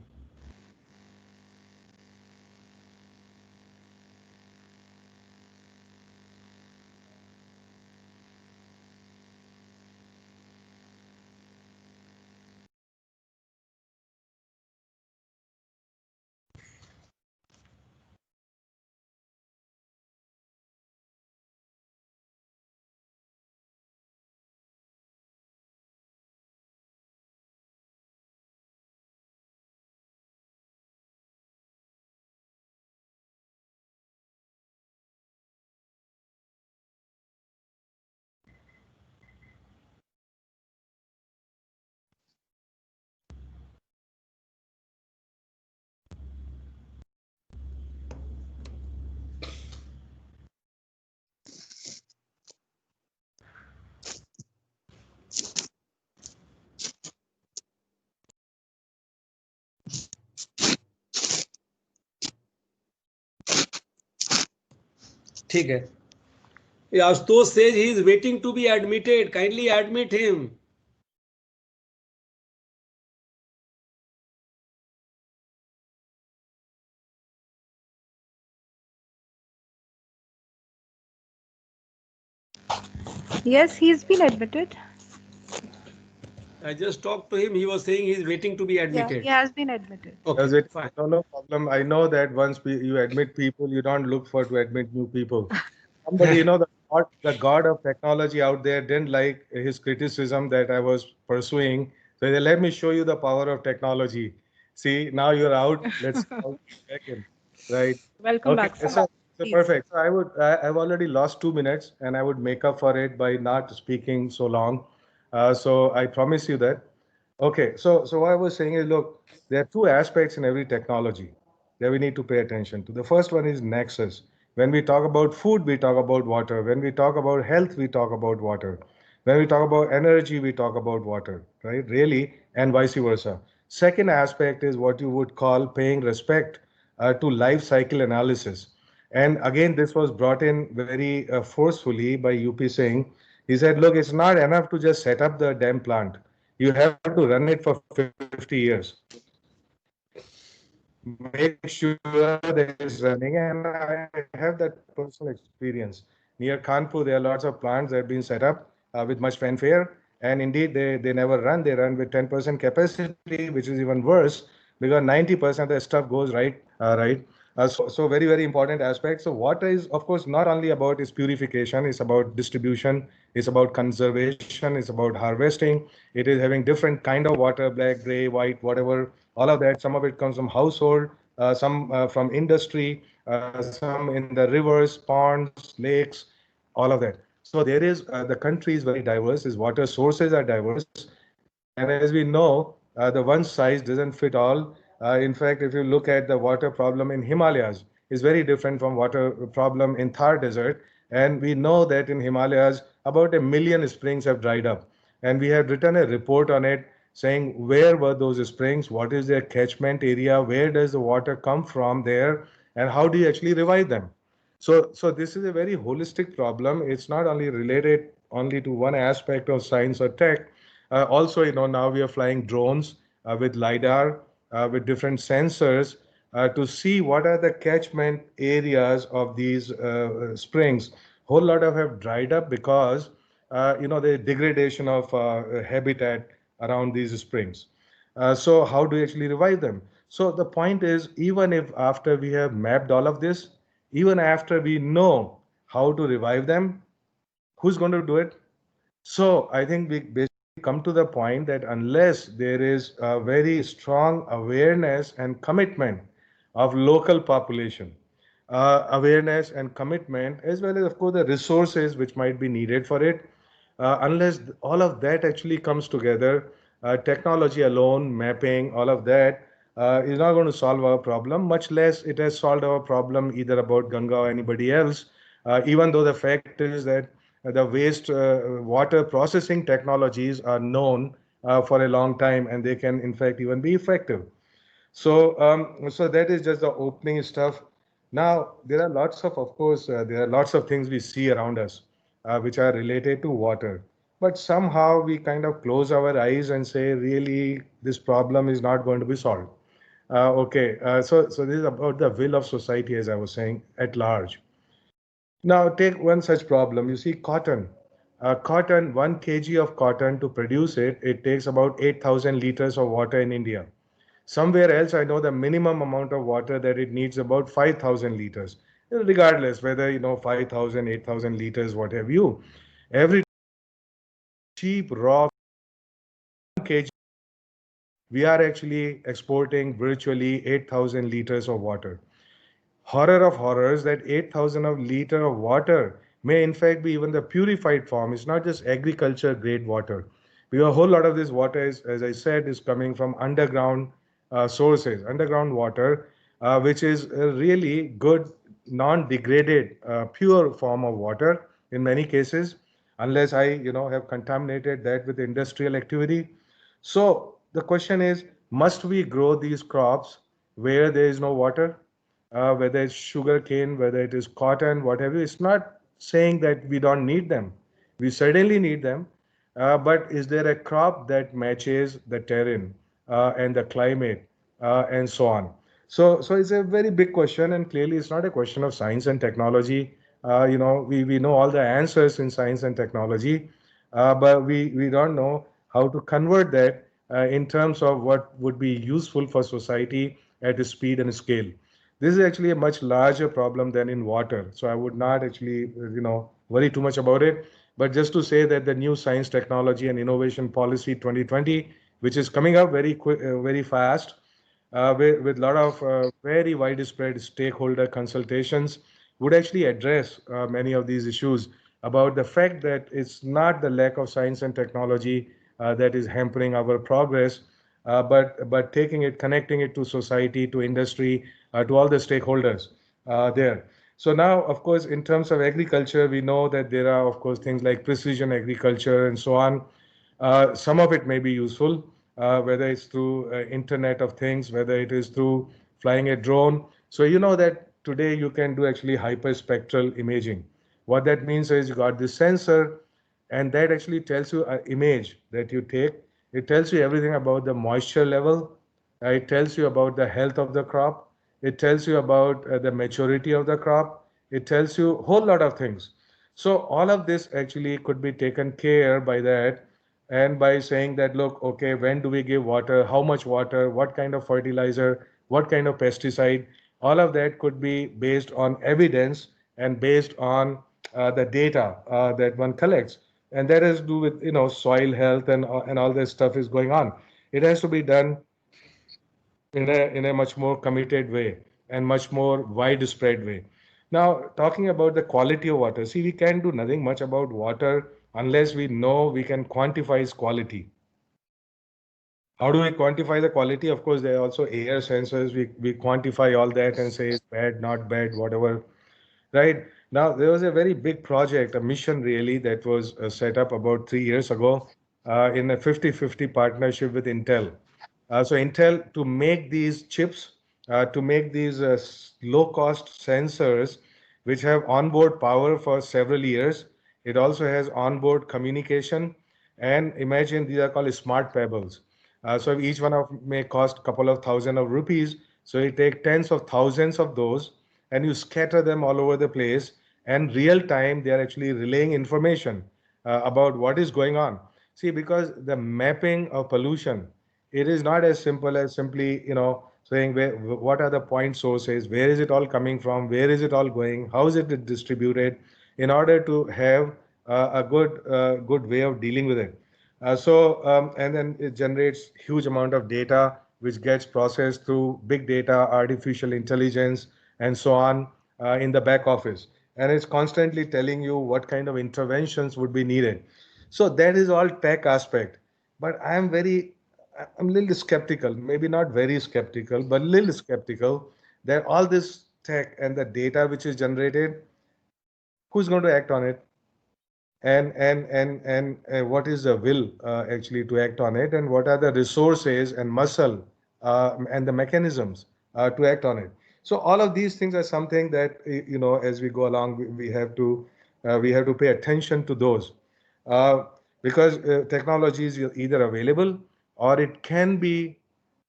ठीक है. Ashutosh says he is waiting to be admitted. Kindly admit him. Yes, he's been admitted. I just talked to him. He was saying he is waiting to be Yeah, admitted. he has been admitted. Does Okay, it? fine. No problem. I know that once you admit people, you don't look for to admit new people. Somebody, the god of technology out there didn't like his criticism that I was pursuing. So he said, let me show you the power of technology. See, now you're out. Let's back in, right? Welcome Okay, back, sir. so Please. perfect. So I've already lost 2 minutes, and I would make up for it by not speaking so long. So I promise you that. Okay, so what I was saying is, look, there are two aspects in every technology that we need to pay attention to. The first one is nexus. When we talk about food, we talk about water. When we talk about health, we talk about water. When we talk about energy, we talk about water, right? Really, and vice versa. Second aspect is what you would call paying respect to life cycle analysis. And again, this was brought in very forcefully by UP Singh. He said, look, it's not enough to just set up the dam plant. You have to run it for 50 years. Make sure that it's running. And I have that personal experience. Near Kanpur, there are lots of plants that have been set up with much fanfare. And indeed, they never run. They run with 10% capacity, which is even worse because 90% of the stuff goes right. So very, very important aspect. So water is, of course, not only about its purification, it's about distribution, it's about conservation, it's about harvesting. It is having different kind of water, black, gray, white, whatever, all of that. Some of it comes from household, some from industry, some in the rivers, ponds, lakes, all of that. So there is the country is very diverse. Its water sources are diverse, and as we know, the one size doesn't fit all. In fact, if you look at the water problem in Himalayas, is very different from water problem in Thar Desert. And we know that in Himalayas, about 1 million springs have dried up. And we have written a report on it saying where were those springs, what is their catchment area, where does the water come from there, and how do you actually revive them. So this is a very holistic problem. It's not only related only to one aspect of science or tech. Also, now we are flying drones with LiDAR, with different sensors to see what are the catchment areas of these springs. Whole lot of have dried up because, the degradation of habitat around these springs. So how do you actually revive them? So the point is, even if after we have mapped all of this, even after we know how to revive them, who's going to do it? So I think we basically come to the point that unless there is a very strong awareness and commitment of local population, awareness and commitment, as well as, of course, the resources which might be needed for it, unless all of that actually comes together, technology alone, mapping, all of that is not going to solve our problem, much less it has solved our problem either about Ganga or anybody else, even though the fact is that the waste water processing technologies are known for a long time, and they can in fact even be effective. So that is just the opening stuff. Now there are of course, there are lots of things we see around us which are related to water, but somehow we kind of close our eyes and say, really, this problem is not going to be solved. So this is about the will of society, as I was saying, at large. Now, take one such problem. You see, cotton. 1 kg of cotton, to produce it, it takes about 8,000 liters of water in India. Somewhere else, I know the minimum amount of water that it needs about 5,000 liters. Regardless whether, 5,000, 8,000 liters, what have you. Every cheap raw 1 kg, we are actually exporting virtually 8,000 liters of water. Horror of horrors, that 8,000 of liter of water may in fact be even the purified form. It's not just agriculture grade water. Because a whole lot of this water is, as I said, is coming from underground sources, underground water, which is a really good, non-degraded, pure form of water in many cases, unless I, have contaminated that with industrial activity. So the question is, must we grow these crops where there is no water? Whether it's sugar cane, whether it is cotton, whatever. It's not saying that we don't need them. We certainly need them. But is there a crop that matches the terrain and the climate and so on? So it's a very big question, and clearly it's not a question of science and technology. We know all the answers in science and technology, but we don't know how to convert that in terms of what would be useful for society at a speed and scale. This is actually a much larger problem than in water. So I would not actually, worry too much about it. But just to say that the new Science, Technology and Innovation Policy 2020, which is coming up very quick, very fast, with a lot of very widespread stakeholder consultations, would actually address many of these issues about the fact that it's not the lack of science and technology that is hampering our progress, but taking it, connecting it to society, to industry, to all the stakeholders there. So now, of course, in terms of agriculture, we know that there are, of course, things like precision agriculture and so on. Some of it may be useful, whether it's through Internet of Things, whether it is through flying a drone. So you know that today you can do actually hyperspectral imaging. What that means is you got this sensor, and that actually tells you an image that you take. It tells you everything about the moisture level. It tells you about the health of the crop. It tells you about the maturity of the crop. It tells you a whole lot of things. So all of this actually could be taken care by that, and by saying that, look, okay, when do we give water, how much water, what kind of fertilizer, what kind of pesticide, all of that could be based on evidence and based on the data that one collects. And that has to do with, soil health and all this stuff is going on. It has to be done in a much more committed way and much more widespread way. Now, talking about the quality of water, see, we can't do nothing much about water unless we know we can quantify its quality. How do we quantify the quality? Of course, there are also air sensors. We quantify all that and say it's bad, not bad, whatever. Right. Now, there was a very big project, a mission really, that was set up about 3 years ago in a 50-50 partnership with Intel. So Intel, to make these chips, to make these low-cost sensors, which have onboard power for several years. It also has onboard communication. And imagine these are called smart pebbles. So each one of may cost a couple of thousand of rupees. So you take tens of thousands of those and you scatter them all over the place. And real time, they are actually relaying information about what is going on. See, because the mapping of pollution, it is not as simple as simply, saying what are the point sources, where is it all coming from, where is it all going, how is it distributed, in order to have a good way of dealing with it. And then it generates huge amount of data, which gets processed through big data, artificial intelligence, and so on in the back office. And it's constantly telling you what kind of interventions would be needed. So that is all tech aspect. But I'm a little skeptical, maybe not very skeptical, but a little skeptical that all this tech and the data which is generated, who's going to act on it? And what is the will actually to act on it, and what are the resources and muscle and the mechanisms to act on it. So all of these things are something that as we go along we have to pay attention to those uh, because technology is either available or it can be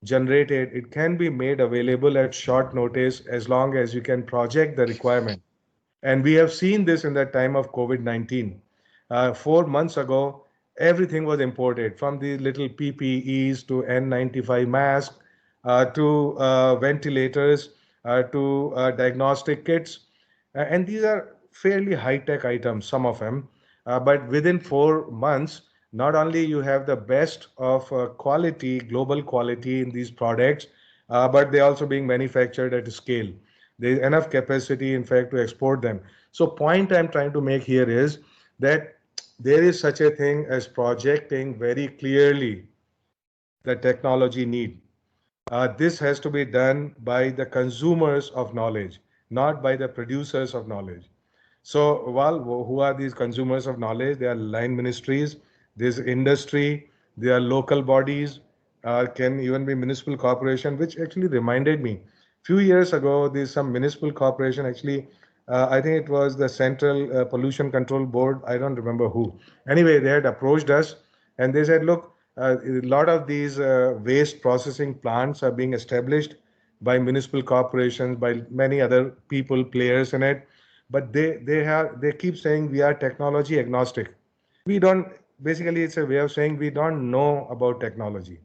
generated, it can be made available at short notice as long as you can project the requirement. And we have seen this in the time of COVID-19. 4 months ago, everything was imported, from the little PPEs to N95 masks to ventilators to diagnostic kits. And these are fairly high-tech items, some of them. But within 4 months, not only you have the best of quality, global quality in these products, but they're also being manufactured at scale. There is enough capacity, in fact, to export them. So point I'm trying to make here is that there is such a thing as projecting very clearly the technology need. This has to be done by the consumers of knowledge, not by the producers of knowledge. So, who are these consumers of knowledge? They are line ministries, this industry, they are local bodies, can even be municipal corporation, which actually reminded me. Few years ago, there's some municipal corporation actually, I think it was the Central Pollution Control Board, I don't remember who. Anyway, they had approached us and they said, look, a lot of these waste processing plants are being established by municipal corporations, by many other people, players in it, but they keep saying we are technology agnostic. We don't, basically it's a way of saying we don't know about technology,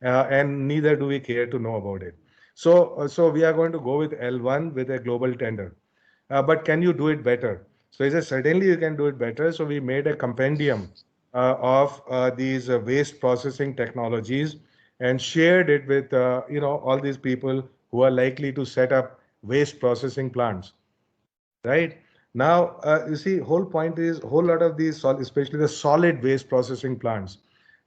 and neither do we care to know about it. So we are going to go with L1 with a global tender. But can you do it better? So he said, certainly you can do it better. So we made a compendium of these waste processing technologies and shared it with all these people who are likely to set up waste processing plants. Right now, you see, whole point is whole lot of these, especially the solid waste processing plants,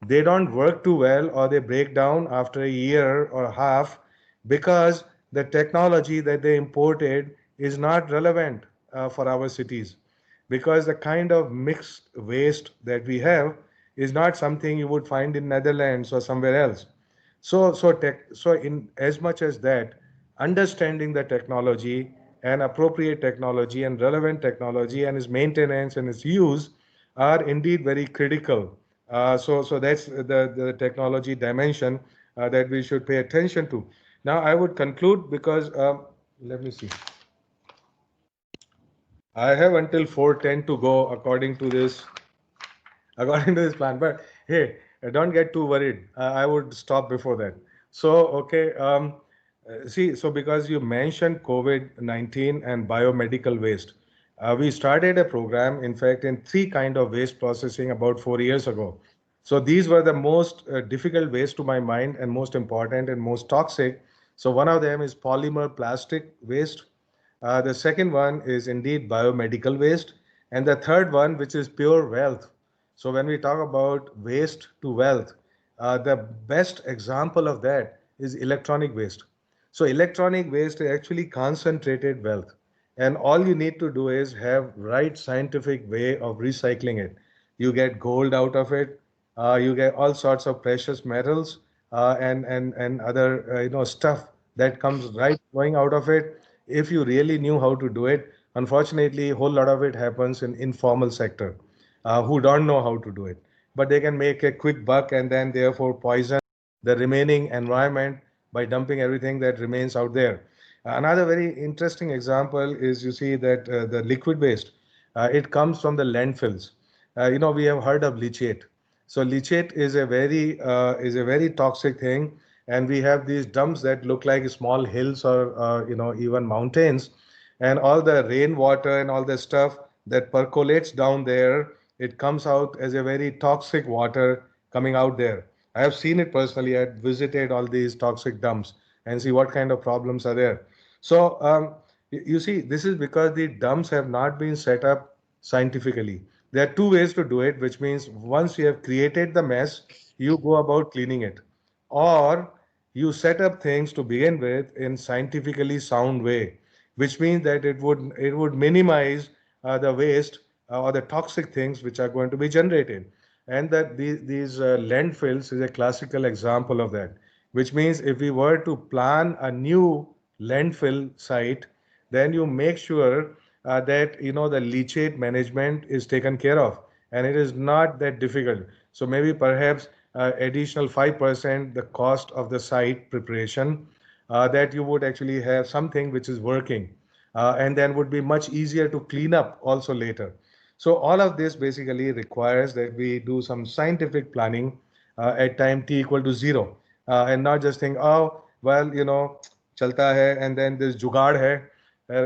they don't work too well or they break down after a year or a half because the technology that they imported is not relevant for our cities, because the kind of mixed waste that we have is not something you would find in Netherlands or somewhere else. So in as much as that, understanding the technology and appropriate technology and relevant technology and its maintenance and its use are indeed very critical. So that's the technology dimension that we should pay attention to. Now I would conclude because let me see. I have until 4:10 to go according to this plan. But hey, don't get too worried. I would stop before that. So, okay. See, so because you mentioned COVID-19 and biomedical waste, we started a program, in fact, in three kind of waste processing about 4 years ago. So these were the most difficult waste to my mind and most important and most toxic. So one of them is polymer plastic waste. The second one is indeed biomedical waste. And the third one, which is pure wealth. So when we talk about waste to wealth, the best example of that is electronic waste. So electronic waste is actually concentrated wealth. And all you need to do is have right scientific way of recycling it. You get gold out of it. You get all sorts of precious metals and other stuff that comes right flowing out of it. If you really knew how to do it, unfortunately, a whole lot of it happens in informal sector who don't know how to do it. But they can make a quick buck and then therefore poison the remaining environment by dumping everything that remains out there. Another very interesting example is you see that the liquid waste, it comes from the landfills. We have heard of leachate. So leachate is a very toxic thing, and we have these dumps that look like small hills or even mountains, and all the rainwater and all the stuff that percolates down there, it comes out as a very toxic water coming out there. I have seen it personally. I visited all these toxic dumps and see what kind of problems are there. So you see, this is because the dumps have not been set up scientifically. There are two ways to do it, which means once you have created the mess, you go about cleaning it, or you set up things to begin with in scientifically sound way, which means that it would minimize the waste or the toxic things which are going to be generated. And that these landfills is a classical example of that, which means if we were to plan a new landfill site, then you make sure that the leachate management is taken care of, and it is not that difficult. So maybe perhaps additional 5% the cost of the site preparation, that you would actually have something which is working, and then would be much easier to clean up also later. So all of this basically requires that we do some scientific planning at time t equal to 0, and not just think, oh, well, chalta hai, and then this jugaad hai.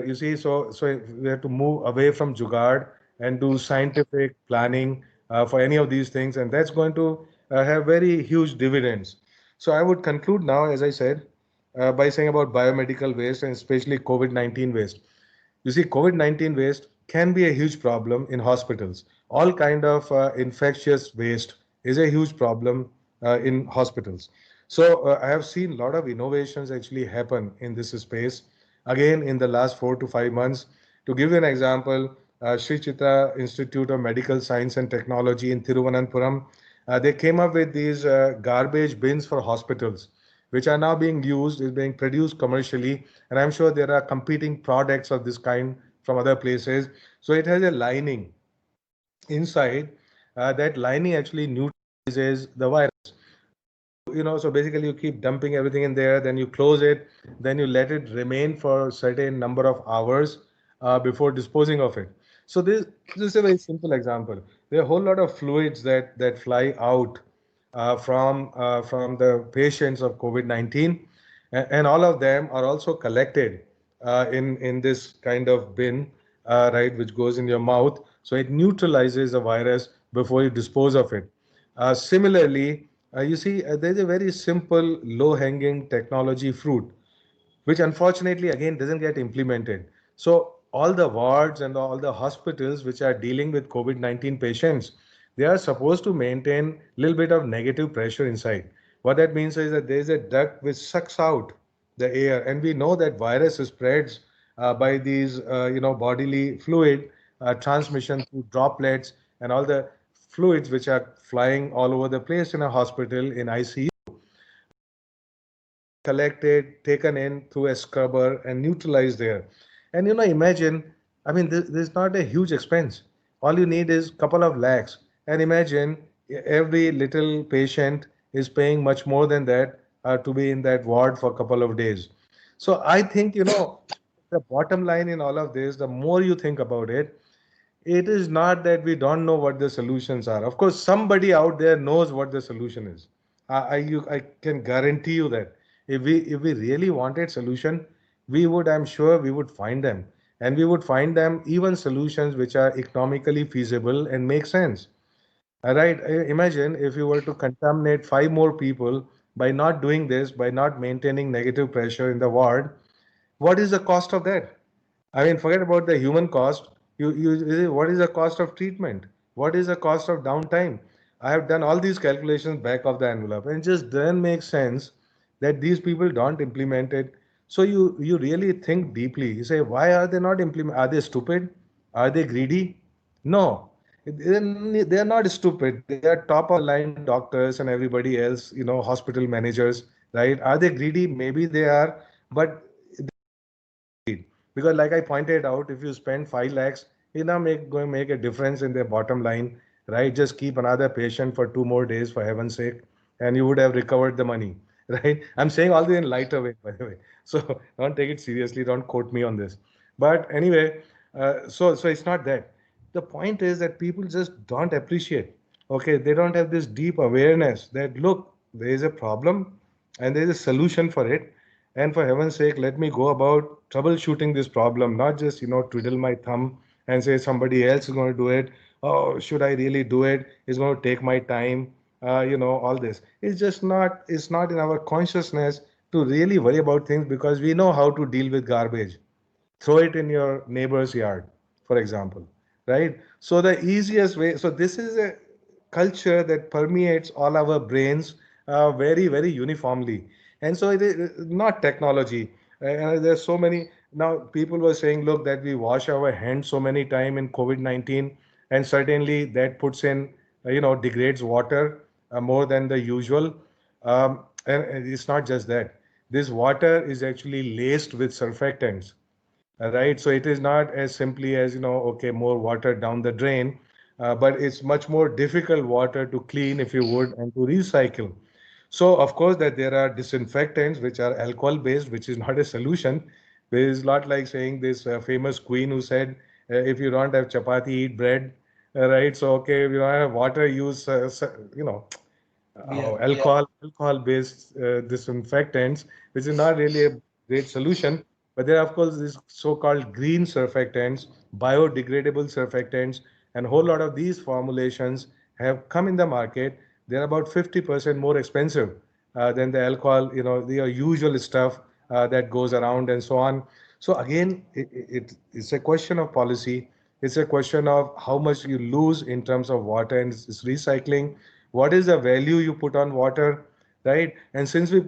You see, so we have to move away from jugaad and do scientific planning for any of these things, and that's going to have very huge dividends. So I would conclude now, as I said, by saying about biomedical waste and especially COVID-19 waste. You see, COVID-19 waste can be a huge problem in hospitals. All kind of infectious waste is a huge problem in hospitals. So I have seen a lot of innovations actually happen in this space. Again, in the last 4 to 5 months, to give you an example, Sri Chitra Institute of Medical Science and Technology in Thiruvananthapuram, they came up with these garbage bins for hospitals, which are now being used, is being produced commercially. And I'm sure there are competing products of this kind from other places. So it has a lining inside. That lining actually neutralizes the virus. So basically you keep dumping everything in there, then you close it, then you let it remain for a certain number of hours before disposing of it. So this is a very simple example. There are a whole lot of fluids that fly out from the patients of COVID-19, and all of them are also collected in this kind of bin, right, which goes in your mouth. So it neutralizes the virus before you dispose of it. Similarly, you see, there's a very simple low-hanging technology fruit, which unfortunately again doesn't get implemented. So all the wards and all the hospitals which are dealing with COVID-19 patients, they are supposed to maintain a little bit of negative pressure inside. What that means is that there is a duct which sucks out the air, and we know that virus spreads by these bodily fluid transmission through droplets and all the fluids which are flying all over the place in a hospital, in ICU, collected, taken in through a scrubber and neutralized there. And imagine, I mean, this is not a huge expense. All you need is a couple of lakhs. And imagine every little patient is paying much more than that to be in that ward for a couple of days. So I think, the bottom line in all of this, the more you think about it, it is not that we don't know what the solutions are. Of course, somebody out there knows what the solution is. I can guarantee you that if we really wanted solution, I'm sure we would find them, and we would find them even solutions which are economically feasible and make sense. All right, imagine if you were to contaminate 5 more people by not doing this, by not maintaining negative pressure in the ward, what is the cost of that? I mean, forget about the human cost. What is the cost of treatment? What is the cost of downtime? I have done all these calculations back of the envelope, and it just doesn't make sense that these people don't implement it. So you really think deeply. You say, why are they not implement? Are they stupid? Are they greedy? No, they're not stupid. They are top of the line doctors and everybody else, hospital managers, right? Are they greedy? Maybe they are, but because like I pointed out, if you spend 5 lakhs, going to make a difference in their bottom line, right? Just keep another patient for 2 more days, for heaven's sake, and you would have recovered the money, right? I'm saying all this in lighter way, by the way. So don't take it seriously. Don't quote me on this. But anyway, so it's not that. The point is that people just don't appreciate. Okay, they don't have this deep awareness that look, there is a problem and there is a solution for it, and for heaven's sake, let me go about troubleshooting this problem, not just, twiddle my thumb and say somebody else is going to do it. Oh, should I really do it? It's going to take my time. All this. It's not in our consciousness to really worry about things because we know how to deal with garbage. Throw it in your neighbor's yard, for example, right? So the easiest way, so this is a culture that permeates all our brains very, very uniformly. And so it is not technology. There's so many, now people were saying, look, that we wash our hands so many times in COVID-19, and certainly that puts in, degrades water more than the usual. And it's not just that. This water is actually laced with surfactants, right? So it is not as simply as, okay, more water down the drain, but it's much more difficult water to clean, if you would, and to recycle. So of course that there are disinfectants which are alcohol based, which is not a solution. There is not like saying this famous queen who said, if you don't have chapati, eat bread, right? So okay, if you don't have water, use, alcohol based disinfectants, which is not really a great solution. But there are, of course, these so-called green surfactants, biodegradable surfactants, and a whole lot of these formulations have come in the market. They're about 50% more expensive than the alcohol, the usual stuff that goes around and so on. So again, it's a question of policy. It's a question of how much you lose in terms of water and it's recycling. What is the value you put on water, right? And since we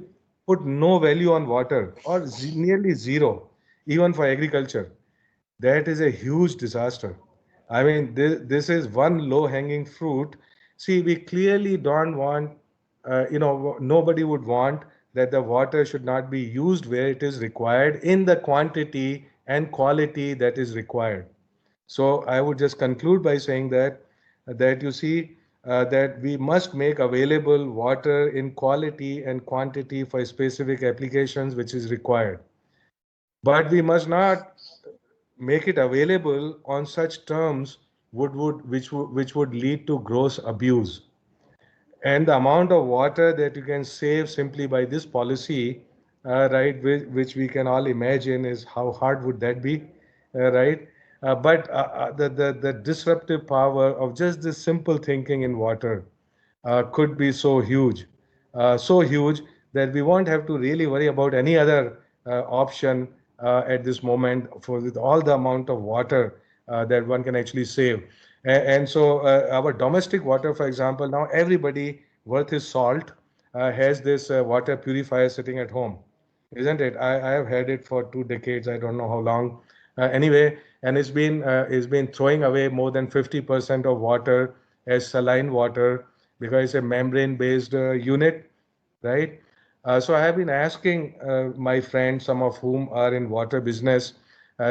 put no value on water or nearly zero, even for agriculture, that is a huge disaster. I mean, this is one low-hanging fruit. See, we clearly don't want, nobody would want that the water should not be used where it is required in the quantity and quality that is required. So I would just conclude by saying that you see that we must make available water in quality and quantity for specific applications which is required. But we must not make it available on such terms which would lead to gross abuse. And the amount of water that you can save simply by this policy, right, which we can all imagine is how hard would that be, right? But the disruptive power of just this simple thinking in water could be so huge that we won't have to really worry about any other option at this moment for with all the amount of water that one can actually save. And so our domestic water, for example, now everybody worth his salt has this water purifier sitting at home, isn't it? I have had it for 2 decades. I don't know how long. Anyway, and it's been throwing away more than 50% of water as saline water because it's a membrane-based unit, right? So I have been asking my friends, some of whom are in water business,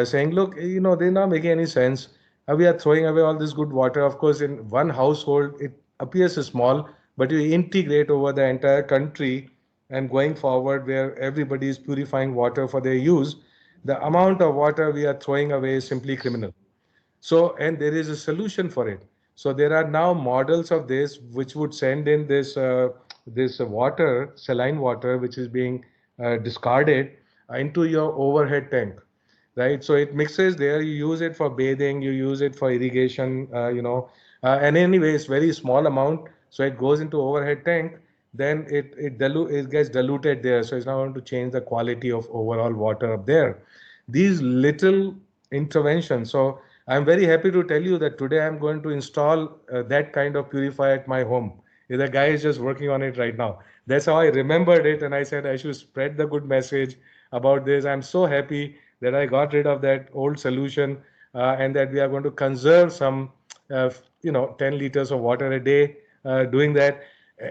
saying, look, they're not making any sense. We are throwing away all this good water. Of course, in one household, it appears small, but you integrate over the entire country and going forward where everybody is purifying water for their use, the amount of water we are throwing away is simply criminal. So, and there is a solution for it. So there are now models of this which would send in this water, saline water, which is being discarded into your overhead tank, right? So it mixes there. You use it for bathing, you use it for irrigation, and anyway, it's very small amount. So it goes into overhead tank, then it gets diluted there. So it's not going to change the quality of overall water up there. These little interventions. So I'm very happy to tell you that today I'm going to install that kind of purifier at my home. The guy is just working on it right now. That's how I remembered it, and I said I should spread the good message about this. I'm so happy that I got rid of that old solution, and that we are going to conserve some, 10 liters of water a day doing that.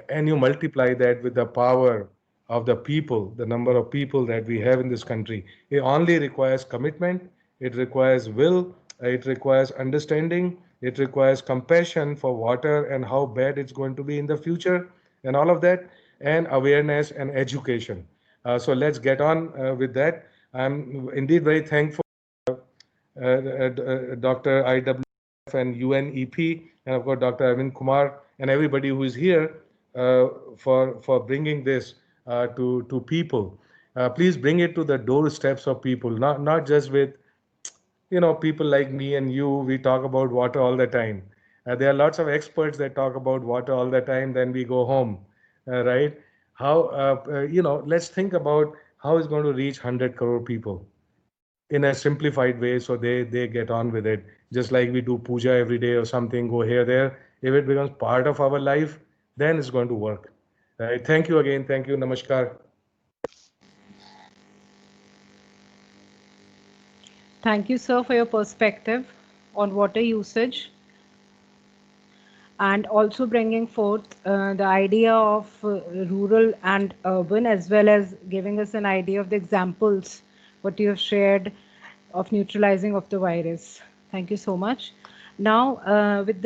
And you multiply that with the power of the people, the number of people that we have in this country. It only requires commitment, it requires will, it requires understanding, it requires compassion for water and how bad it's going to be in the future, and all of that, and awareness and education. So let's get on with that. I'm indeed very thankful, Dr. IWF and UNEP, and of course Dr. Arvind Kumar and everybody who is here for bringing this to people. Please bring it to the doorsteps of people, not just with people like me and you. We talk about water all the time. There are lots of experts that talk about water all the time. Then we go home, right? How let's think about how it's going to reach 100 crore people in a simplified way, so they get on with it, just like we do puja every day or something, go here there. If it becomes part of our life, then it's going to work, right? Thank you again. Thank you. Namaskar. Thank you, sir, for your perspective on water usage and also bringing forth the idea of rural and urban, as well as giving us an idea of the examples what you have shared of neutralizing of the virus. Thank you so much. Now, with